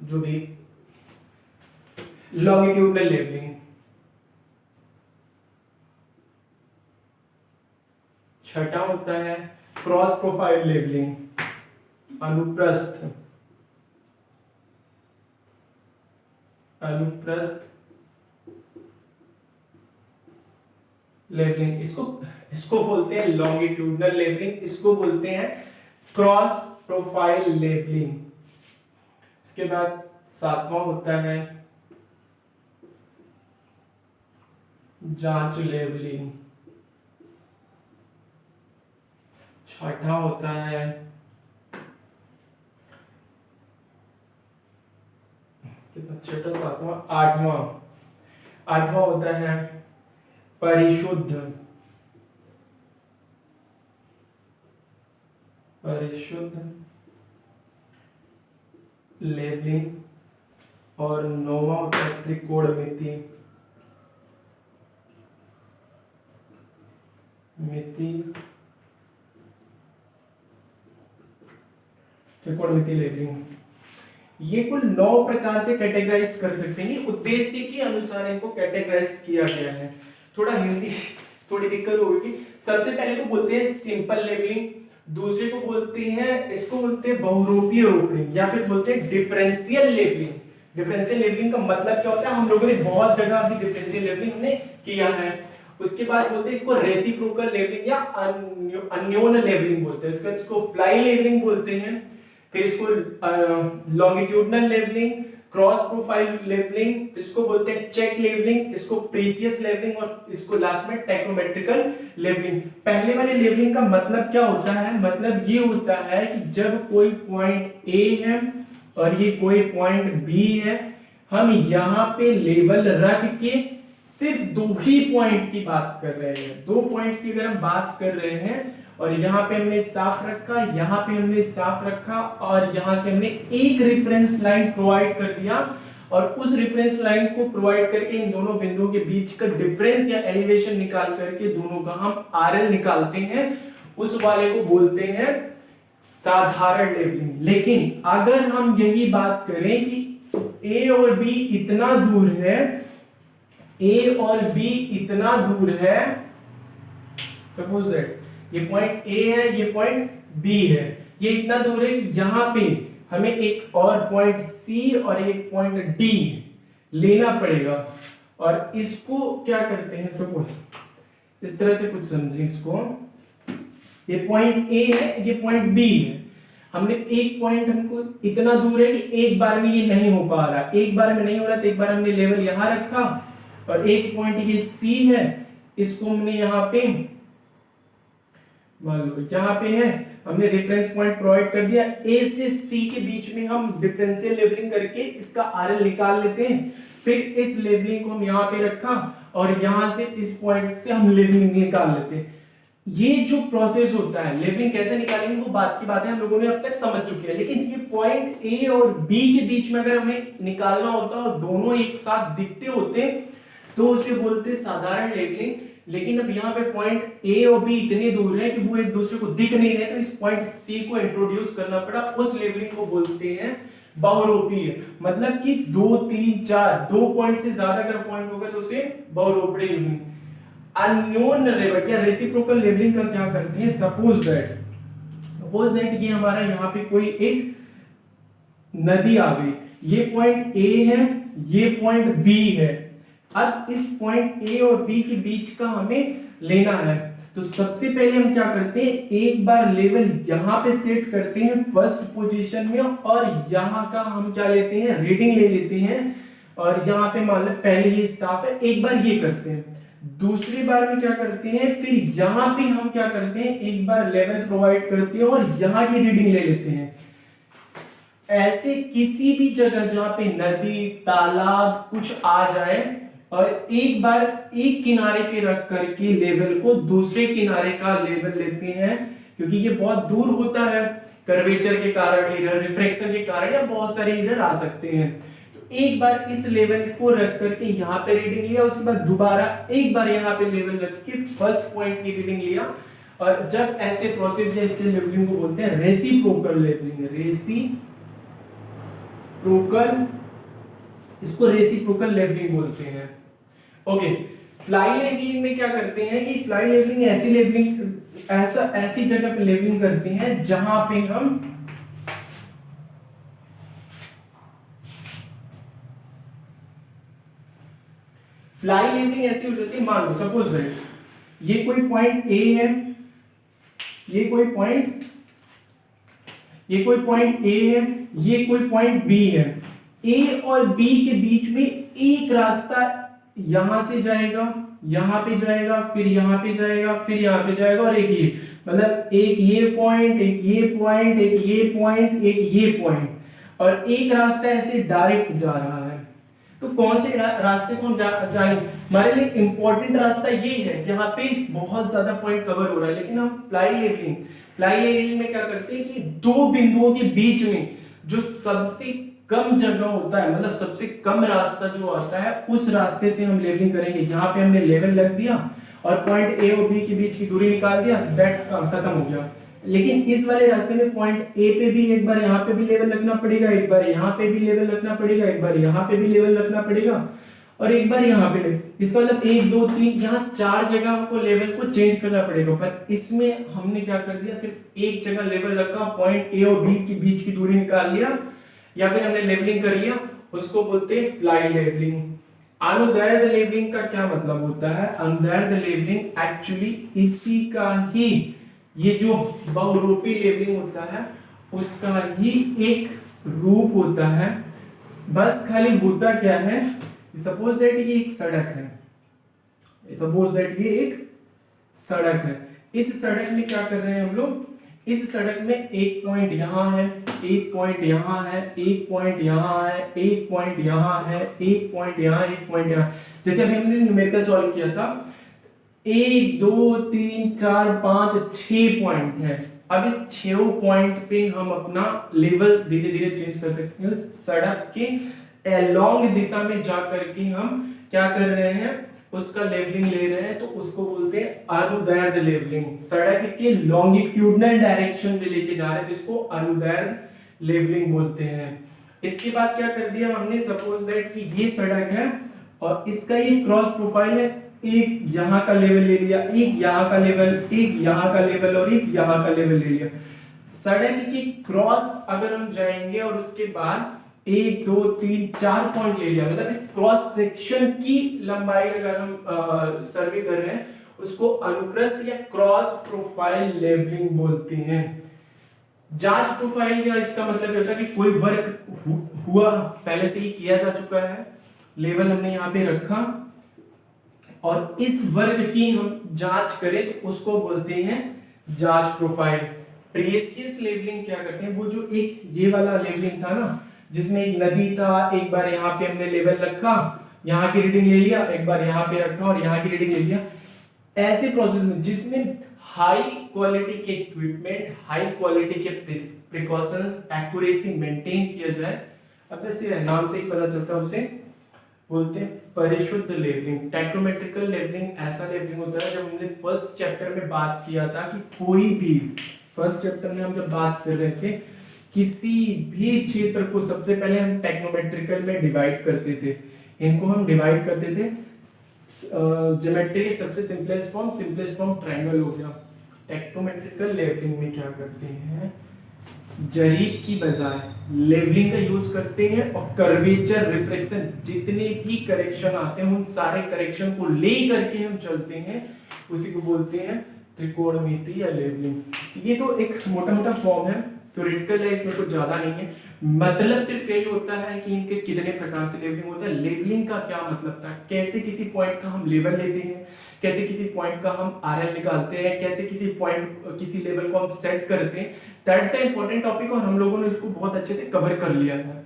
जो भी लॉन्गिट्यूडनल लेबलिंग। छठा होता है क्रॉस प्रोफाइल लेबलिंग, अनुप्रस्थ लेबलिंग। इसको बोलते हैं लॉन्गिट्यूडनल लेबलिंग, इसको बोलते हैं क्रॉस प्रोफाइल लेबलिंग। इसके बाद सातवां होता है जांच लेबलिंग। छठा होता है कितना, छठा सातवां आठवां होता है परिशुद्ध लेबलिंग। और नौवां होता है त्रिकोणमिति लेबलिंग। ये कुल 9 प्रकार से कैटेगराइज कर सकते हैं, उद्देश्य के अनुसार इनको कैटेगराइज किया गया है। थोड़ा हिंदी थोड़ी दिक्कत होगी। सबसे पहले तो बोलते हैं सिंपल लेवलिंग, दूसरे को बोलते हैं, इसको बोलते हैं बहुरूपीय रोपनिंग, या फिर बोलते हैं डिफरेंशियल लेवलिंग। डिफरेंशियल लेवलिंग का मतलब क्या होता है, हम लोगों ने बहुत जगह अभी डिफरेंशियल लेवलिंग हमने किया है। उसके बाद बोलते हैं इसको रेसिप्रोकल लेवलिंग या अन्योन लेवलिंग बोलते हैं। इसको फ्लाई लेवलिंग बोलते हैं। फिर इसको longitudinal levelling, cross profile levelling, इसको बोलते हैं चेक लेवलिंग, इसको प्रीसियस लेवलिंग, और इसको लास्ट में टेक्नोमेट्रिकल लेवलिंग। पहले वाले लेवलिंग का मतलब क्या होता है, मतलब ये होता है कि जब कोई पॉइंट ए है और ये कोई पॉइंट बी है, हम यहाँ पे लेवल रख के सिर्फ 2 ही पॉइंट की बात कर रहे हैं। 2 पॉइंट की अगर हम बात कर रहे हैं और यहाँ पे हमने स्टाफ रखा, यहाँ पे हमने स्टाफ रखा, और यहाँ से हमने एक रेफरेंस लाइन प्रोवाइड कर दिया, और उस रेफरेंस लाइन को प्रोवाइड करके इन दोनों बिंदुओं के बीच का डिफरेंस या एलिवेशन निकाल करके दोनों का हम आरएल निकालते हैं, उस वाले को बोलते हैं साधारण लेवलिंग। लेकिन अगर हम यही बात करें कि ए और बी इतना दूर है, ए और बी इतना दूर है, सपोज दैट ये पॉइंट ए है, ये पॉइंट बी है, ये इतना दूर है कि यहां पे हमें एक और पॉइंट सी और एक पॉइंट डी लेना पड़ेगा। और इसको क्या करते हैं, सपोज इस तरह से कुछ समझें इसको, ये पॉइंट ए है, ये पॉइंट बी है। हमने एक पॉइंट, हमको इतना दूर है कि एक बार में ये नहीं हो पा रहा, एक बार में नहीं हो रहा, तो एक बार हमने लेवल यहां रखा, और एक पॉइंट ये सी है, इसको हमने यहाँ पे मान लो यहाँ पे है, हमने रेफरेंस पॉइंट प्रोवाइड कर दिया। ए से सी के बीच में हम डिफरेंशियल लेवलिंग करके इसका आरएल निकाल लेते हैं। फिर इस लेवलिंग को हम यहाँ पे रखा, और यहाँ से इस पॉइंट से हम लेवलिंग निकाल लेते हैं। ये जो प्रोसेस होता है, लेवलिंग कैसे निकालेंगे वो बात की बात है, हम लोगों ने अब तक समझ चुके हैं। लेकिन ये पॉइंट ए और बी के बीच में अगर हमें निकालना होता और दोनों एक साथ दिखते होते तो उसे बोलते साधारण लेवलिंग। लेकिन अब यहाँ पे पॉइंट ए और बी इतने दूर है कि वो एक दूसरे को दिख नहीं रहे, तो इस पॉइंट सी को इंट्रोड्यूस करना पड़ा, उस लेवलिंग को बोलते हैं बहुरूपीय। मतलब कि 2 3 4 2 पॉइंट से ज्यादा अगर पॉइंट होगा तो उसे बहुरूपीय लेवलिंग। अननोन लेवल या रेसिप्रोकल लेवलिंग का क्या करते हैं, सपोज दैट ये हमारा यहाँ पे कोई एक नदी आ गई, ये पॉइंट ए है, ये पॉइंट बी है। अब इस पॉइंट ए और बी के बीच का हमें लेना है, तो सबसे पहले हम क्या करते हैं, एक बार लेवल यहाँ पे सेट करते हैं फर्स्ट पोजीशन में, और यहाँ का हम क्या लेते हैं, रीडिंग ले लेते हैं। और यहाँ पे मान लो पहले ये स्टाफ है, एक बार ये करते हैं, दूसरी बार में क्या करते हैं, फिर यहाँ पे हम क्या करते हैं, एक बार लेवल प्रोवाइड करते हैं और यहाँ की रीडिंग ले लेते हैं। ऐसे किसी भी जगह जहां पे नदी तालाब कुछ आ जाए, और एक बार एक किनारे पे रख करके लेवल को दूसरे किनारे का लेवल लेते हैं, क्योंकि ये बहुत दूर होता है कर्वेचर के कारण, एरर रिफ्रैक्शन के कारण, या बहुत सारे एरर आ सकते हैं। तो एक बार इस लेवल को रख करके यहाँ पे रीडिंग लिया, उसके बाद दोबारा एक बार यहाँ पे लेवल रख के फर्स्ट पॉइंट की रीडिंग लिया। और जब ऐसे प्रोसेस है, इससे लेवलिंग को बोलते हैं रेसिप्रोकल लेवलिंग। इसको रेसिप्रोकल लेवलिंग बोलते हैं। ओके, फ्लाई लेवलिंग में क्या करते हैं कि फ्लाई लेवलिंग ऐसी जगह पे लेवलिंग करते हैं जहां पे हम फ्लाई लेवलिंग ऐसी हो जाती है, मान लो सपोज दैट ये कोई पॉइंट ए है, ये कोई पॉइंट ए है, ये कोई पॉइंट बी है। ए और बी के बीच में एक रास्ता यहां से जाएगा, यहां पे जाएगा, फिर यहां पे जाएगा, फिर यहां पे जाएगा, और एक ये, मतलब एक ये पॉइंट, एक ये पॉइंट, एक ये पॉइंट, एक ये पॉइंट, और एक रास्ता ऐसे डायरेक्ट जा रहा है। तो कौन से रास्ते को हम जाने, हमारे लिए इंपॉर्टेंट रास्ता ये है जहां पे बहुत ज्यादा पॉइंट कवर हो रहा है। लेकिन हम फ्लाई लेवलिंग में क्या करते हैं कि दो बिंदुओं के बीच में जो सबसे कम जगह होता है, मतलब सबसे कम रास्ता जो आता है, उस रास्ते से हम लेवलिंग करेंगे। यहाँ पे हमने लेवल लग दिया और पॉइंट ए और बी के बीच की दूरी निकाल दिया, दैट्स काम खत्म हो गया। लेकिन इस वाले रास्ते में पॉइंट ए पे भी एक बार यहाँ पे भी लेवल रखना पड़ेगा, एक बार यहाँ पे भी लेवल रखना पड़ेगा, एक बार यहाँ पे भी लेवल रखना पड़ेगा और एक बार यहाँ पे इसका मतलब 1 2 3 यहाँ 4 जगह हमको लेवल को चेंज करना पड़ेगा। पर इसमें हमने क्या कर दिया, सिर्फ एक जगह लेवल रखा, पॉइंट ए और बी के बीच की दूरी निकाल लिया या फिर हमने लेवलिंग कर लिया, उसको बोलते हैं फ्लाई लेवलिंग। अनुदैर्ध्य लेवलिंग का क्या मतलब होता है? अनुदैर्ध्य लेवलिंग एक्चुअली इसी का ही, ये जो बहुरूपी लेवलिंग होता है उसका ही एक रूप होता है। बस खाली होता क्या है, सपोज दैट ये एक सड़क है, सपोज दैट ये एक सड़क है, इस सड़क में क्या कर रहे हैं हम लोग, इस सड़क में एक पॉइंट यहाँ है, एक पॉइंट यहाँ है, एक पॉइंट यहाँ है, एक पॉइंट यहाँ है, एक पॉइंट यहाँ, एक पॉइंट यहाँ। जैसे अभी हमने न्यूमेरिकल सॉल्व किया था, 1 2 3 4 5 6 पॉइंट है। अब इस 6 पॉइंट पे हम अपना लेवल धीरे धीरे चेंज कर सकते हैं। सड़क के अलोंग दिशा में जा करके हम क्या कर रहे हैं, उसका लेवलिंग ले रहे हैं, तो उसको बोलते हैं अनुदैर्ध्य लेवलिंग। सड़क के लॉन्गिट्यूडनल डायरेक्शन में लेके जा रहे हैं, जिसको अनुदैर्ध्य लेवलिंग बोलते हैं। इसके बाद क्या कर दिया हमने, सपोज दैट कि ये सड़क है और इसका ये क्रॉस प्रोफाइल है, एक यहाँ का लेवल ले लिया, एक यहाँ का लेवल, एक यहाँ का लेवल और एक यहाँ का लेवल ले लिया। सड़क की क्रॉस अगर हम जाएंगे और उसके बाद 1 2 3 4 पॉइंट ले लिया, मतलब इस क्रॉस सेक्शन की लंबाई अगर हम सर्वे कर रहे हैं, उसको अनुप्रस्थ या क्रॉस प्रोफाइल लेवलिंग बोलते हैं। जांच प्रोफाइल या इसका मतलब होता है कि कोई वर्क हुआ, पहले से ही किया जा चुका है, लेवल हमने यहाँ पे रखा और इस वर्ग की हम जांच करें तो उसको बोलते हैं जांच प्रोफाइल। प्रीवियस लेवलिंग क्या करते हैं, वो जो एक ये वाला लेवलिंग था ना, जिसमें एक नदी था, एक बार यहाँ पे हमने लेवल रखा, यहाँ की रीडिंग ले लिया, एक बार यहाँ पे रखा और यहाँ की रीडिंग ले लिया। ऐसे प्रोसेस में जिसमें हाई क्वालिटी के इक्विपमेंट, हाई क्वालिटी के प्रिकॉशंस, एक्यूरेसी मेंटेन किया जाए, अब जैसे नाम से ही पता चलता है, उसे बोलते हैं परिशुद्ध लेवलिंग। टेट्रोमेट्रिकल लेवलिंग ऐसा लेवलिंग होता है, जब हमने फर्स्ट चैप्टर में बात किया था कि कोई भी, फर्स्ट चैप्टर में हम जब बात कर रहे थे किसी भी क्षेत्र को, सबसे पहले हम टेक्नोमेट्रिकल में डिवाइड करते थे, इनको हम डिवाइड करते थे ज्योमेट्री के सबसे सिंपलेस्ट फॉर्म ट्रायंगल हो गया। टेक्नोमेट्रिकल लेवलिंग में क्या करते हैं, जरीब की बजाय लेवलिंग का यूज करते हैं और कर्वेचर, रिफ्लेक्शन, जितने भी करेक्शन आते हैं उन सारे करेक्शन को ले करके हम चलते हैं, उसी को बोलते हैं त्रिकोणमिति या लेवलिंग। ये तो एक मोटा मोटा फॉर्म है, थ्योरेटिकल है, इसमें कुछ ज्यादा नहीं है। मतलब सिर्फ यही होता है कि इनके कितने प्रकार से लेवलिंग होता है। लेवलिंग का क्या मतलब था, कैसे किसी पॉइंट का हम लेवल लेते हैं, कैसे किसी पॉइंट का हम आरएल निकालते हैं, कैसे किसी पॉइंट, किसी लेवल को हम सेट करते हैं, दैट्स द इंपॉर्टेंट टॉपिक और हम लोगों ने इसको बहुत अच्छे से कवर कर लिया है।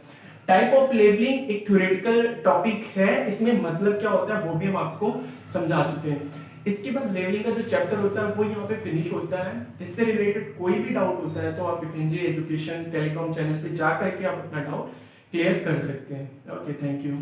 टाइप ऑफ लेवलिंग एक थ्योरेटिकल टॉपिक है, इसमें मतलब क्या होता है वो भी हम आपको समझा चुके हैं। इसके बाद लेवलिंग का जो चैप्टर होता है वो यहाँ पे फिनिश होता है। इससे रिलेटेड कोई भी डाउट होता है तो आप एफएनजे एजुकेशन टेलीकॉम चैनल पे जा करके आप अपना डाउट क्लियर कर सकते हैं। Okay, thank you.